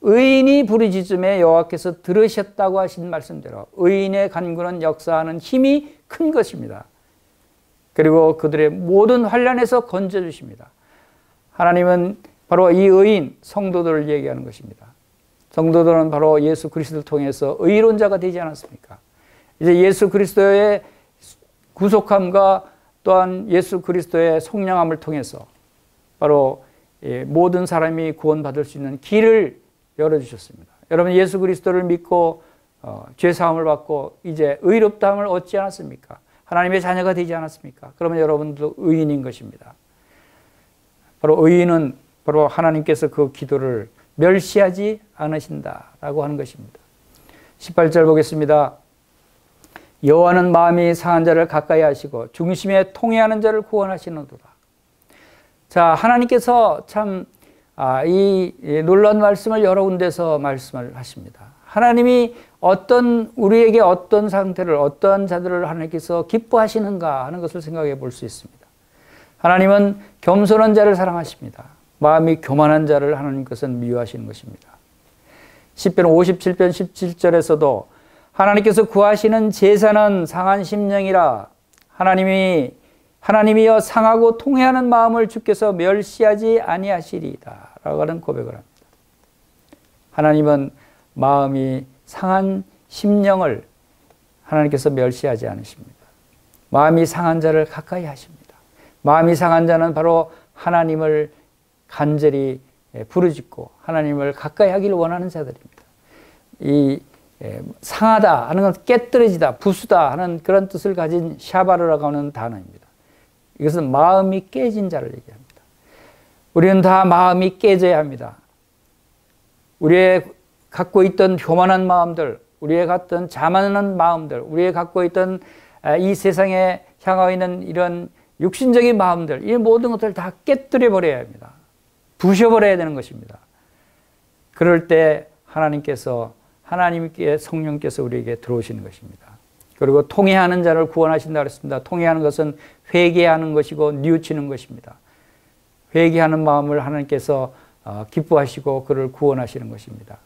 의인이 부르짖음에 여호와께서 들으셨다고 하신 말씀대로 의인의 간구는 역사하는 힘이 큰 것입니다. 그리고 그들의 모든 환난에서 건져주십니다. 하나님은 바로 이 의인, 성도들을 얘기하는 것입니다. 성도들은 바로 예수 그리스도를 통해서 의로운 자가 되지 않았습니까? 이제 예수 그리스도의 구속함과 또한 예수 그리스도의 속량함을 통해서 바로 모든 사람이 구원받을 수 있는 길을 열어주셨습니다. 여러분 예수 그리스도를 믿고 죄사함을 받고 이제 의롭다함을 얻지 않았습니까? 하나님의 자녀가 되지 않았습니까? 그러면 여러분도 의인인 것입니다. 바로 의인은 바로 하나님께서 그 기도를 멸시하지 않으신다라고 하는 것입니다. 18절 보겠습니다. 여호와는 마음이 상한 자를 가까이 하시고 중심에 통회하는 자를 구원하시는도다. 자, 하나님께서 참 이 놀라운 말씀을 여러 군데서 말씀을 하십니다. 하나님이 우리에게 어떤 상태를, 어떤 자들을 하나님께서 기뻐하시는가 하는 것을 생각해 볼 수 있습니다. 하나님은 겸손한 자를 사랑하십니다. 마음이 교만한 자를 하나님께서는 미워하시는 것입니다. 시편 57편 17절에서도 하나님께서 구하시는 제사는 상한 심령이라 하나님이여 상하고 통회하는 마음을 주께서 멸시하지 아니하시리이다 라고 하는 고백을 합니다. 하나님은 마음이 상한 심령을 하나님께서 멸시하지 않으십니다. 마음이 상한 자를 가까이 하십니다. 마음이 상한 자는 바로 하나님을 간절히 부르짖고 하나님을 가까이 하기를 원하는 자들입니다. 이 상하다 하는 건 깨뜨려지다, 부수다 하는 그런 뜻을 가진 샤바르라고 하는 단어입니다. 이것은 마음이 깨진 자를 얘기합니다. 우리는 다 마음이 깨져야 합니다. 우리의 갖고 있던 교만한 마음들, 우리의 갖던 자만한 마음들, 우리의 갖고 있던 이 세상에 향하고 있는 이런 육신적인 마음들, 이 모든 것들을 다 깨뜨려 버려야 합니다. 부셔버려야 되는 것입니다. 그럴 때 하나님께 성령께서 우리에게 들어오시는 것입니다. 그리고 통회하는 자를 구원하신다고 했습니다. 통회하는 것은 회개하는 것이고 뉘우치는 것입니다. 회개하는 마음을 하나님께서 기뻐하시고 그를 구원하시는 것입니다.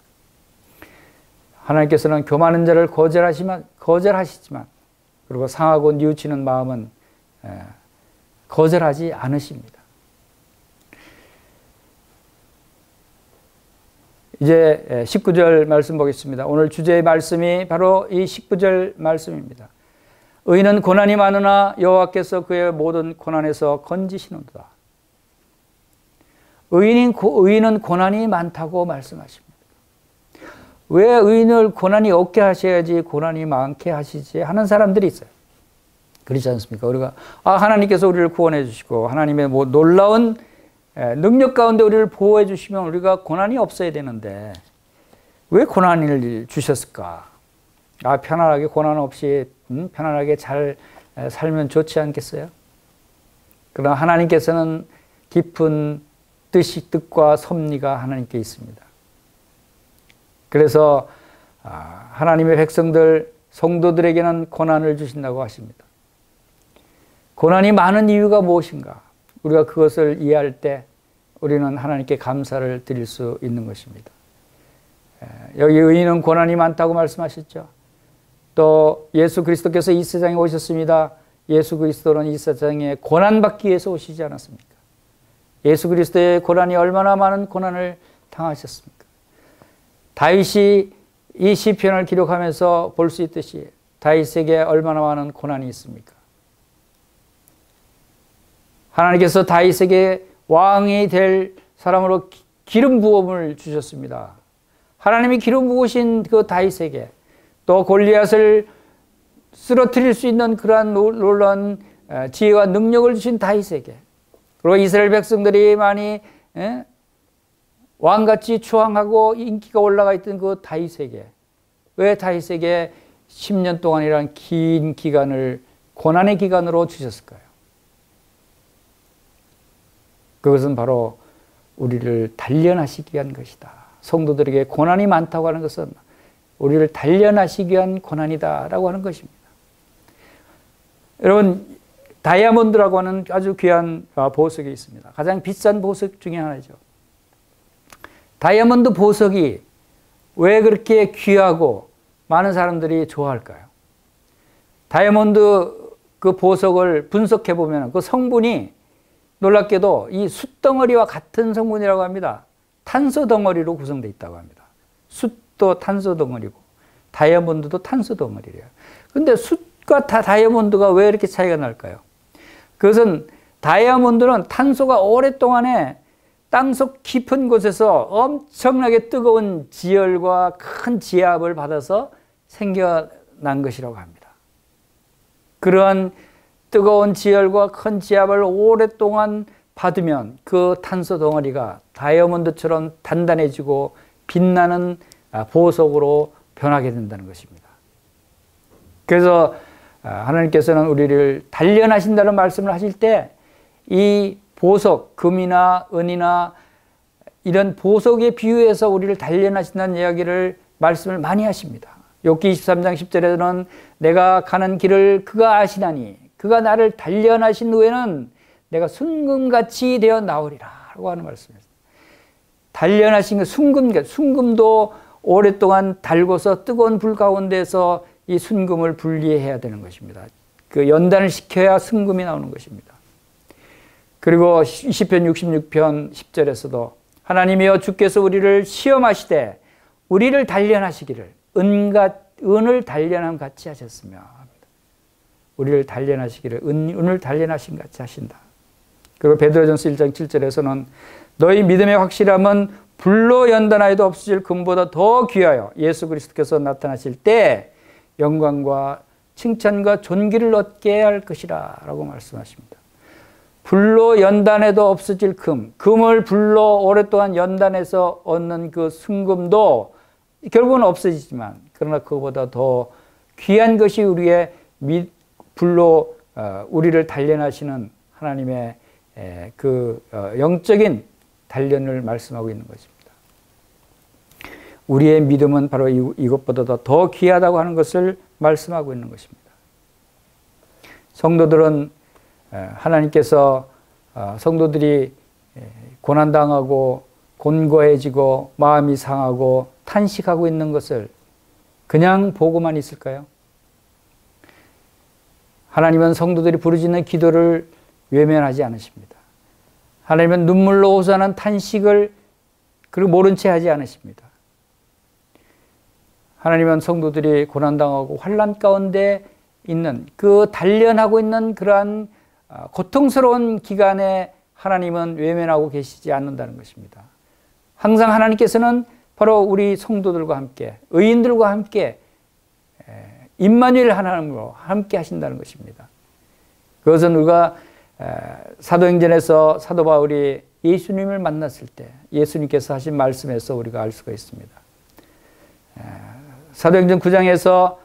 하나님께서는 교만한 자를 거절하시지만 그리고 상하고 뉘우치는 마음은 거절하지 않으십니다. 이제 19절 말씀 보겠습니다. 오늘 주제의 말씀이 바로 이 19절 말씀입니다. 의인은 고난이 많으나 여호와께서 그의 모든 고난에서 건지시는도다. 의인은 고난이 많다고 말씀하십니다. 왜 의인을 고난이 없게 하셔야지 고난이 많게 하시지 하는 사람들이 있어요. 그렇지 않습니까? 우리가 하나님께서 우리를 구원해 주시고 하나님의 놀라운 능력 가운데 우리를 보호해 주시면 우리가 고난이 없어야 되는데 왜 고난을 주셨을까? 편안하게 고난 없이 편안하게 잘 살면 좋지 않겠어요? 그러나 하나님께서는 깊은 뜻과 섭리가 하나님께 있습니다. 그래서 하나님의 백성들, 성도들에게는 고난을 주신다고 하십니다. 고난이 많은 이유가 무엇인가? 우리가 그것을 이해할 때 우리는 하나님께 감사를 드릴 수 있는 것입니다. 여기 의인은 고난이 많다고 말씀하셨죠. 또 예수 그리스도께서 이 세상에 오셨습니다. 예수 그리스도는 이 세상에 고난받기 위해서 오시지 않았습니까? 예수 그리스도의 고난이 얼마나 많은 고난을 당하셨습니까? 다윗이 이 시편을 기록하면서 볼 수 있듯이 다윗에게 얼마나 많은 고난이 있습니까? 하나님께서 다윗에게 왕이 될 사람으로 기름 부음을 주셨습니다. 하나님이 기름 부으신 그 다윗에게 또 골리앗을 쓰러뜨릴 수 있는 그러한 놀라운 지혜와 능력을 주신 다윗에게, 그리고 이스라엘 백성들이 많이 왕같이 추앙하고 인기가 올라가 있던 그 다윗에게, 왜 다윗에게 10년 동안이라는 긴 기간을 고난의 기간으로 주셨을까요? 그것은 바로 우리를 단련하시기 위한 것이다. 성도들에게 고난이 많다고 하는 것은 우리를 단련하시기 위한 고난이다라고 하는 것입니다. 여러분, 다이아몬드라고 하는 아주 귀한 보석이 있습니다. 가장 비싼 보석 중에 하나죠. 다이아몬드 보석이 왜 그렇게 귀하고 많은 사람들이 좋아할까요? 다이아몬드 그 보석을 분석해 보면 그 성분이 놀랍게도 이 숯덩어리와 같은 성분이라고 합니다. 탄소 덩어리로 구성되어 있다고 합니다. 숯도 탄소 덩어리고 다이아몬드도 탄소 덩어리래요. 그런데 숯과 다이아몬드가 왜 이렇게 차이가 날까요? 그것은 다이아몬드는 탄소가 오랫동안에 땅속 깊은 곳에서 엄청나게 뜨거운 지열과 큰 지압을 받아서 생겨난 것이라고 합니다. 그러한 뜨거운 지열과 큰 지압을 오랫동안 받으면 그 탄소 덩어리가 다이아몬드처럼 단단해지고 빛나는 보석으로 변하게 된다는 것입니다. 그래서 하나님께서는 우리를 단련하신다는 말씀을 하실 때 이 보석, 금이나 은이나 이런 보석에 비유해서 우리를 단련하신다는 이야기를 말씀을 많이 하십니다. 욥기 23장 10절에는 내가 가는 길을 그가 아시나니 그가 나를 단련하신 후에는 내가 순금같이 되어 나오리라 라고 하는 말씀입니다. 단련하신 것, 순금도 오랫동안 달궈서 뜨거운 불 가운데서 이 순금을 분리해야 되는 것입니다. 그 연단을 시켜야 순금이 나오는 것입니다. 그리고 시편 66편 10절에서도 하나님이여 주께서 우리를 시험하시되 우리를 단련하시기를 은을 단련함 같이 하셨으며, 우리를 단련하시기를 은을 단련하신 같이 하신다. 그리고 베드로전서 1장 7절에서는 너희 믿음의 확실함은 불로 연단하여도 없어질 금보다 더 귀하여 예수 그리스도께서 나타나실 때 영광과 칭찬과 존귀를 얻게 할 것이라 라고 말씀하십니다. 불로 연단해도 없어질 금을 불로 오랫동안 연단해서 얻는 그 순금도 결국은 없어지지만, 그러나 그것보다 더 귀한 것이 우리의 불로 우리를 단련하시는 하나님의 그 영적인 단련을 말씀하고 있는 것입니다. 우리의 믿음은 바로 이것보다 더 귀하다고 하는 것을 말씀하고 있는 것입니다. 성도들은 하나님께서 성도들이 고난당하고 곤고해지고 마음이 상하고 탄식하고 있는 것을 그냥 보고만 있을까요? 하나님은 성도들이 부르짖는 기도를 외면하지 않으십니다. 하나님은 눈물로 호소하는 탄식을 그리고 모른 채 하지 않으십니다. 하나님은 성도들이 고난당하고 환난 가운데 있는 그 단련하고 있는 그러한 고통스러운 기간에 하나님은 외면하고 계시지 않는다는 것입니다. 항상 하나님께서는 바로 우리 성도들과 함께, 의인들과 함께 임마누엘 하나님으로 함께 하신다는 것입니다. 그것은 우리가 사도행전에서 사도 바울이 예수님을 만났을 때 예수님께서 하신 말씀에서 우리가 알 수가 있습니다. 사도행전 9장에서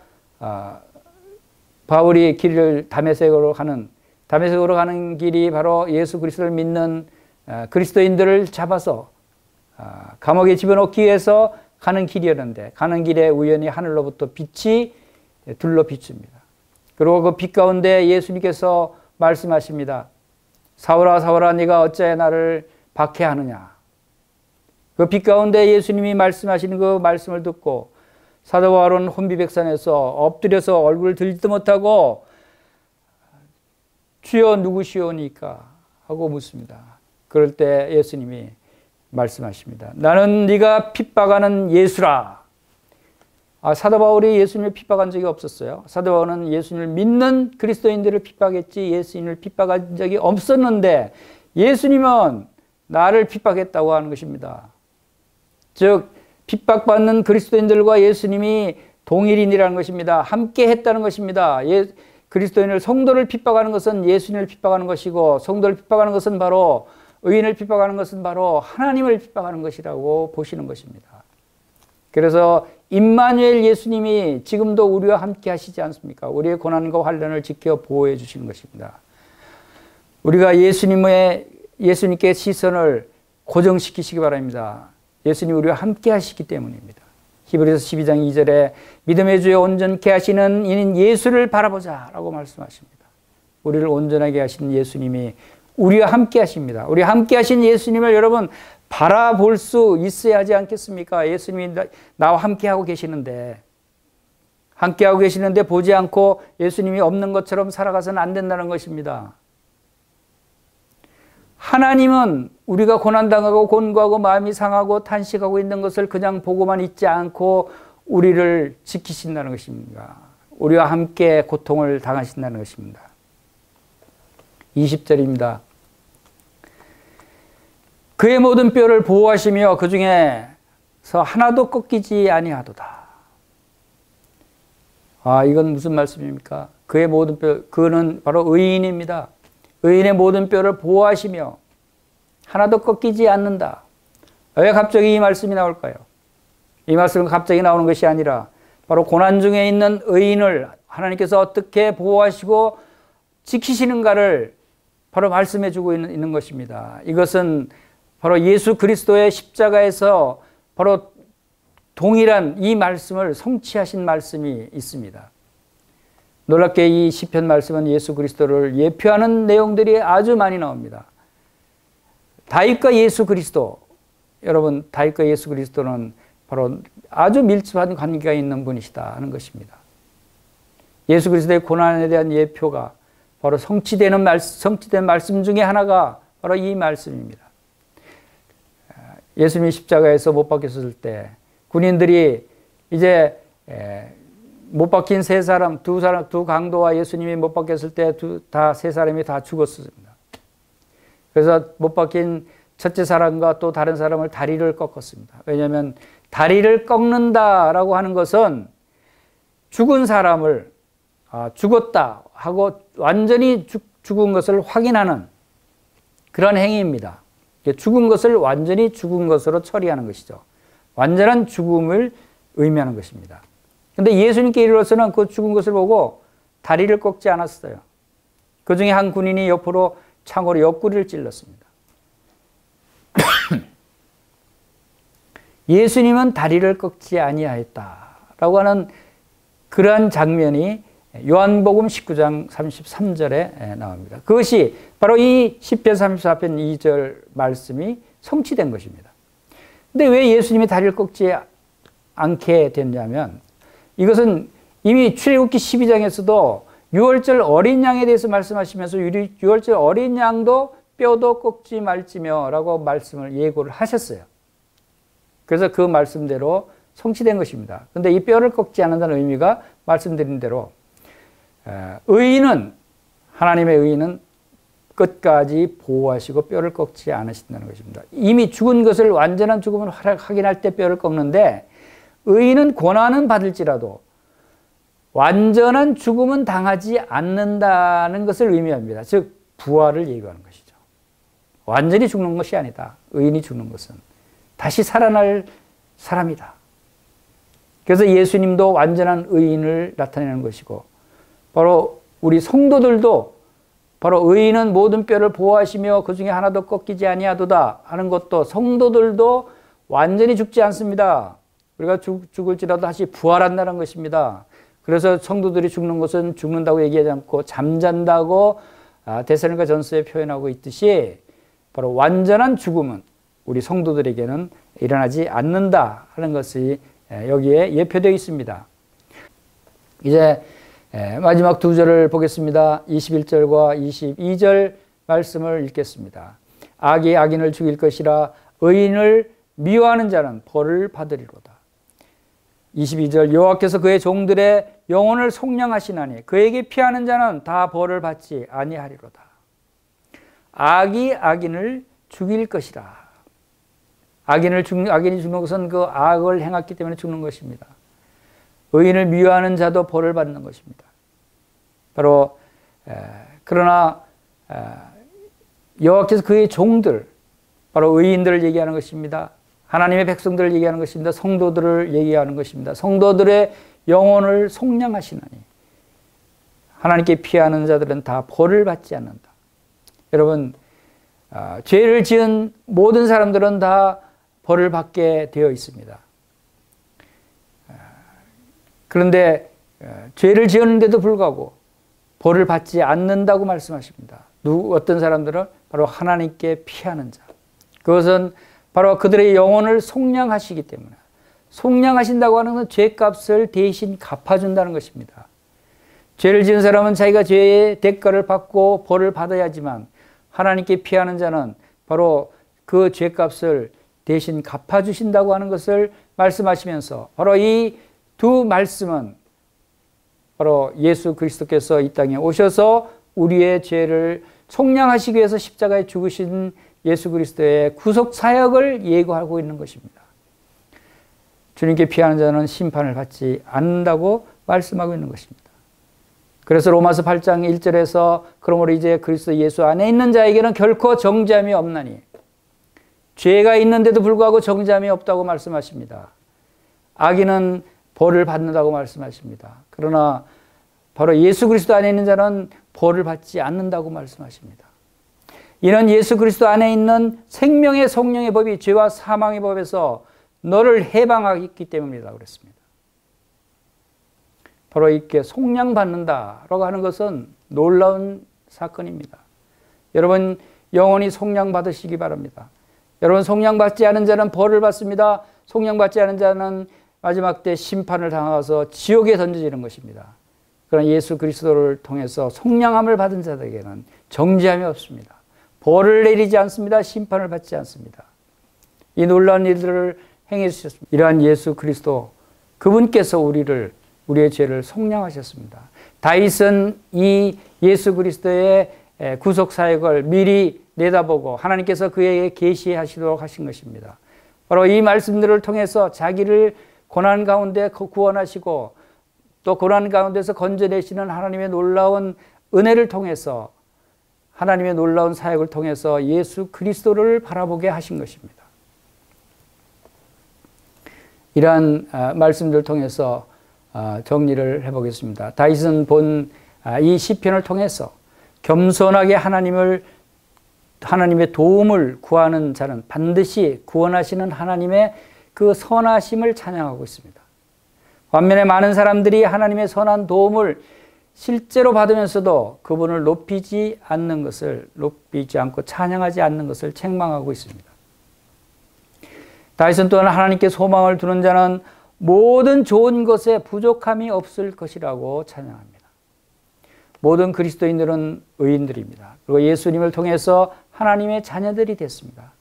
바울이 길을 다메섹으로 가는 길이 바로 예수 그리스도를 믿는 그리스도인들을 잡아서 감옥에 집어넣기 위해서 가는 길이었는데, 가는 길에 우연히 하늘로부터 빛이 둘러 비춥니다. 그리고 그 빛 가운데 예수님께서 말씀하십니다. 사울아 사울아 네가 어찌하여 나를 박해하느냐. 그 빛 가운데 예수님이 말씀하시는 그 말씀을 듣고 사도 바울은 혼비백산에서 엎드려서 얼굴을 들지도 못하고 주여 누구시오니까 하고 묻습니다. 그럴 때 예수님이 말씀하십니다. 나는 네가 핍박하는 예수라. 사도 바울이 예수님을 핍박한 적이 없었어요. 사도 바울은 예수님을 믿는 그리스도인들을 핍박했지 예수님을 핍박한 적이 없었는데 예수님은 나를 핍박했다고 하는 것입니다. 즉 핍박받는 그리스도인들과 예수님이 동일인이라는 것입니다. 함께 했다는 것입니다. 그리스도인을 성도를 핍박하는 것은 예수님을 핍박하는 것이고 성도를 핍박하는 것은 바로 의인을 핍박하는 것은 바로 하나님을 핍박하는 것이라고 보시는 것입니다. 그래서 임마누엘 예수님이 지금도 우리와 함께 하시지 않습니까? 우리의 고난과 환난을 지켜 보호해 주시는 것입니다. 우리가 예수님께 시선을 고정시키시기 바랍니다. 예수님이 우리와 함께 하시기 때문입니다. 히브리서 12장 2절에 믿음의 주에 온전케 하시는 이는 예수를 바라보자 라고 말씀하십니다. 우리를 온전하게 하시는 예수님이 우리와 함께 하십니다. 우리와 함께 하신 예수님을 여러분 바라볼 수 있어야 하지 않겠습니까? 예수님이 나와 함께하고 계시는데 보지 않고 예수님이 없는 것처럼 살아가서는 안 된다는 것입니다. 하나님은 우리가 고난당하고 곤고하고 마음이 상하고 탄식하고 있는 것을 그냥 보고만 있지 않고 우리를 지키신다는 것입니다. 우리와 함께 고통을 당하신다는 것입니다. 20절입니다. 그의 모든 뼈를 보호하시며 그 중에서 하나도 꺾이지 아니하도다. 이건 무슨 말씀입니까? 그의 모든 뼈, 그는 바로 의인입니다. 의인의 모든 뼈를 보호하시며 하나도 꺾이지 않는다. 왜 갑자기 이 말씀이 나올까요? 이 말씀은 갑자기 나오는 것이 아니라 바로 고난 중에 있는 의인을 하나님께서 어떻게 보호하시고 지키시는가를 바로 말씀해 주고 있는 것입니다. 이것은 바로 예수 그리스도의 십자가에서 바로 동일한 이 말씀을 성취하신 말씀이 있습니다. 놀랍게 이 시편 말씀은 예수 그리스도를 예표하는 내용들이 아주 많이 나옵니다. 다윗과 예수 그리스도, 여러분 다윗과 예수 그리스도는 바로 아주 밀접한 관계가 있는 분이시다 하는 것입니다. 예수 그리스도의 고난에 대한 예표가 바로 성취된 말씀 중에 하나가 바로 이 말씀입니다. 예수님이 십자가에서 못 박혔을 때 군인들이 이제 못 박힌 두 강도와 예수님이 못 박혔을 때 세 사람이 다 죽었습니다. 그래서 못 박힌 첫째 사람과 또 다른 사람을 다리를 꺾었습니다. 왜냐하면 다리를 꺾는다라고 하는 것은 죽은 사람을 죽었다 하고 완전히 죽은 것을 확인하는 그런 행위입니다. 죽은 것을 완전히 죽은 것으로 처리하는 것이죠. 완전한 죽음을 의미하는 것입니다. 그런데 예수님께 이르러서는 그 죽은 것을 보고 다리를 꺾지 않았어요. 그 중에 한 군인이 옆으로 창으로 옆구리를 찔렀습니다. 예수님은 다리를 꺾지 아니하였다라고 하는 그러한 장면이 요한복음 19장 33절에 나옵니다. 그것이 바로 이 시편 34편 2절 말씀이 성취된 것입니다. 그런데 왜 예수님이 다리를 꺾지 않게 됐냐면 이것은 이미 출애굽기 12장에서도 6월절 어린 양에 대해서 말씀하시면서 6월절 어린 양도 뼈도 꺾지 말지며 라고 말씀을 예고를 하셨어요. 그래서 그 말씀대로 성취된 것입니다. 그런데 이 뼈를 꺾지 않는다는 의미가 말씀드린 대로 하나님의 의인은 끝까지 보호하시고 뼈를 꺾지 않으신다는 것입니다. 이미 죽은 것을 완전한 죽음을 확인할 때 뼈를 꺾는데 의인은 고난은 받을지라도 완전한 죽음은 당하지 않는다는 것을 의미합니다. 즉 부활을 예고하는 것이죠. 완전히 죽는 것이 아니다. 의인이 죽는 것은 다시 살아날 사람이다. 그래서 예수님도 완전한 의인을 나타내는 것이고 바로 우리 성도들도 바로 의인은 모든 뼈를 보호하시며 그 중에 하나도 꺾이지 아니하도다 하는 것도 성도들도 완전히 죽지 않습니다. 우리가 죽을지라도 다시 부활한다는 것입니다. 그래서 성도들이 죽는 것은 죽는다고 얘기하지 않고 잠잔다고 데살로니가 전서에 표현하고 있듯이 바로 완전한 죽음은 우리 성도들에게는 일어나지 않는다 하는 것이 여기에 예표되어 있습니다. 이제 마지막 두 절을 보겠습니다. 21절과 22절 말씀을 읽겠습니다. 악이 악인을 죽일 것이라 의인을 미워하는 자는 벌을 받으리로다. 22절 여호와께서 그의 종들의 영혼을 속량하시나니 그에게 피하는 자는 다 벌을 받지 아니하리로다. 악이 악인을 죽일 것이라. 악인이 죽는 것은 그 악을 행했기 때문에 죽는 것입니다. 의인을 미워하는 자도 벌을 받는 것입니다. 바로 그러나 여호와께서 그의 종들, 바로 의인들을 얘기하는 것입니다. 하나님의 백성들을 얘기하는 것입니다. 성도들을 얘기하는 것입니다. 성도들의 영혼을 속량하시나니 하나님께 피하는 자들은 다 벌을 받지 않는다. 여러분, 죄를 지은 모든 사람들은 다 벌을 받게 되어 있습니다. 그런데 죄를 지었는데도 불구하고 벌을 받지 않는다고 말씀하십니다. 어떤 사람들은 바로 하나님께 피하는 자. 그것은 바로 그들의 영혼을 속량하시기 때문에, 속량하신다고 하는 것은 죄값을 대신 갚아준다는 것입니다. 죄를 지은 사람은 자기가 죄의 대가를 받고 벌을 받아야지만, 하나님께 피하는 자는 바로 그 죄값을 대신 갚아주신다고 하는 것을 말씀하시면서, 바로 이 두 말씀은 바로 예수 그리스도께서 이 땅에 오셔서 우리의 죄를 속량하시기 위해서 십자가에 죽으신 예수 그리스도의 구속 사역을 예고하고 있는 것입니다. 주님께 피하는 자는 심판을 받지 않는다고 말씀하고 있는 것입니다. 그래서 로마서 8장 1절에서 그러므로 이제 그리스도 예수 안에 있는 자에게는 결코 정죄함이 없나니, 죄가 있는데도 불구하고 정죄함이 없다고 말씀하십니다. 악인은 벌을 받는다고 말씀하십니다. 그러나 바로 예수 그리스도 안에 있는 자는 벌을 받지 않는다고 말씀하십니다. 이는 예수 그리스도 안에 있는 생명의 성령의 법이 죄와 사망의 법에서 너를 해방하기 때문이다 그랬습니다. 바로 이렇게 속량받는다라고 하는 것은 놀라운 사건입니다. 여러분, 영원히 속량받으시기 바랍니다. 여러분, 속량받지 않은 자는 벌을 받습니다. 속량받지 않은 자는 마지막 때 심판을 당하서 지옥에 던져지는 것입니다. 그러나 예수 그리스도를 통해서 속량함을 받은 자들에게는 정죄함이 없습니다. 벌을 내리지 않습니다. 심판을 받지 않습니다. 이 놀라운 일들을 행해 주셨습니다. 이러한 예수 그리스도, 그분께서 우리의 죄를 속량하셨습니다. 다윗은 이 예수 그리스도의 구속 사역을 미리 내다보고 하나님께서 그에게 계시하시도록 하신 것입니다. 바로 이 말씀들을 통해서 자기를 고난 가운데 구원하시고 또 고난 가운데서 건져내시는 하나님의 놀라운 은혜를 통해서, 하나님의 놀라운 사역을 통해서 예수 그리스도를 바라보게 하신 것입니다. 이러한 말씀들을 통해서 정리를 해보겠습니다. 다윗은 본 이 시편을 통해서 겸손하게 하나님의 도움을 구하는 자는 반드시 구원하시는 하나님의 그 선하심을 찬양하고 있습니다. 반면에 많은 사람들이 하나님의 선한 도움을 실제로 받으면서도 그분을 높이지 않고 찬양하지 않는 것을 책망하고 있습니다. 다윗은 또한 하나님께 소망을 두는 자는 모든 좋은 것에 부족함이 없을 것이라고 찬양합니다. 모든 그리스도인들은 의인들입니다. 그리고 예수님을 통해서 하나님의 자녀들이 됐습니다.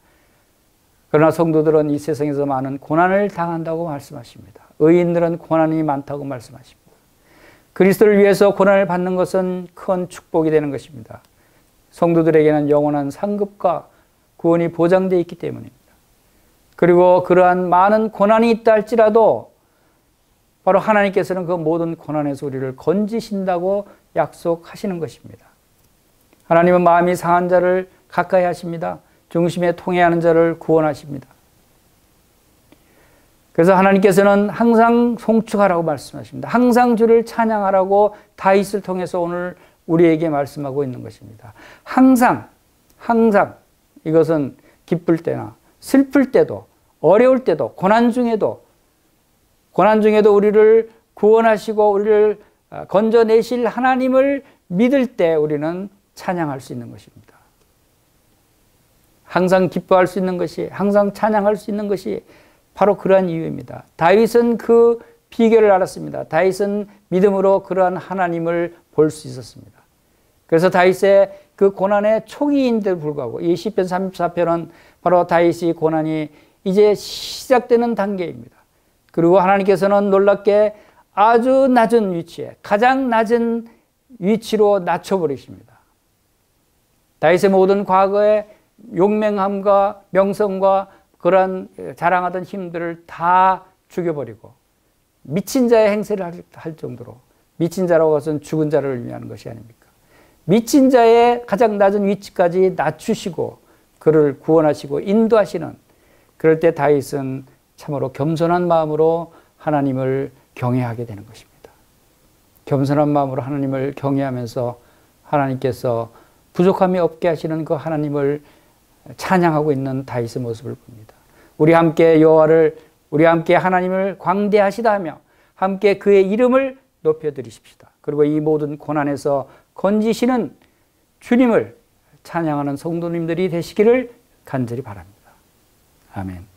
그러나 성도들은 이 세상에서 많은 고난을 당한다고 말씀하십니다. 의인들은 고난이 많다고 말씀하십니다. 그리스도를 위해서 고난을 받는 것은 큰 축복이 되는 것입니다. 성도들에게는 영원한 상급과 구원이 보장되어 있기 때문입니다. 그리고 그러한 많은 고난이 있다 할지라도 바로 하나님께서는 그 모든 고난에서 우리를 건지신다고 약속하시는 것입니다. 하나님은 마음이 상한 자를 가까이 하십니다. 중심에 통해하는 자를 구원하십니다. 그래서 하나님께서는 항상 송축하라고 말씀하십니다. 항상 주를 찬양하라고 다윗을 통해서 오늘 우리에게 말씀하고 있는 것입니다. 항상 이것은 기쁠 때나 슬플 때도, 어려울 때도, 고난 중에도 우리를 구원하시고 우리를 건져내실 하나님을 믿을 때 우리는 찬양할 수 있는 것입니다. 항상 기뻐할 수 있는 것이, 항상 찬양할 수 있는 것이 바로 그러한 이유입니다. 다윗은 그 비결을 알았습니다. 다윗은 믿음으로 그러한 하나님을 볼 수 있었습니다. 그래서 다윗의 그 고난의 초기인데도 불구하고 이 시편 34편은 바로 다윗의 고난이 이제 시작되는 단계입니다. 그리고 하나님께서는 놀랍게 아주 낮은 위치에, 가장 낮은 위치로 낮춰버리십니다. 다윗의 모든 과거의 용맹함과 명성과 그러한 자랑하던 힘들을 다 죽여버리고 미친 자의 행세를 할 정도로, 미친 자라고 해서는 죽은 자를 의미하는 것이 아닙니까? 미친 자의 가장 낮은 위치까지 낮추시고 그를 구원하시고 인도하시는, 그럴 때 다윗은 참으로 겸손한 마음으로 하나님을 경외하게 되는 것입니다. 겸손한 마음으로 하나님을 경외하면서 하나님께서 부족함이 없게 하시는 그 하나님을 찬양하고 있는 다윗의 모습을 봅니다. 우리 함께 여호와를, 우리 함께 하나님을 광대하시다 하며 함께 그의 이름을 높여드리십시다. 그리고 이 모든 고난에서 건지시는 주님을 찬양하는 성도님들이 되시기를 간절히 바랍니다. 아멘.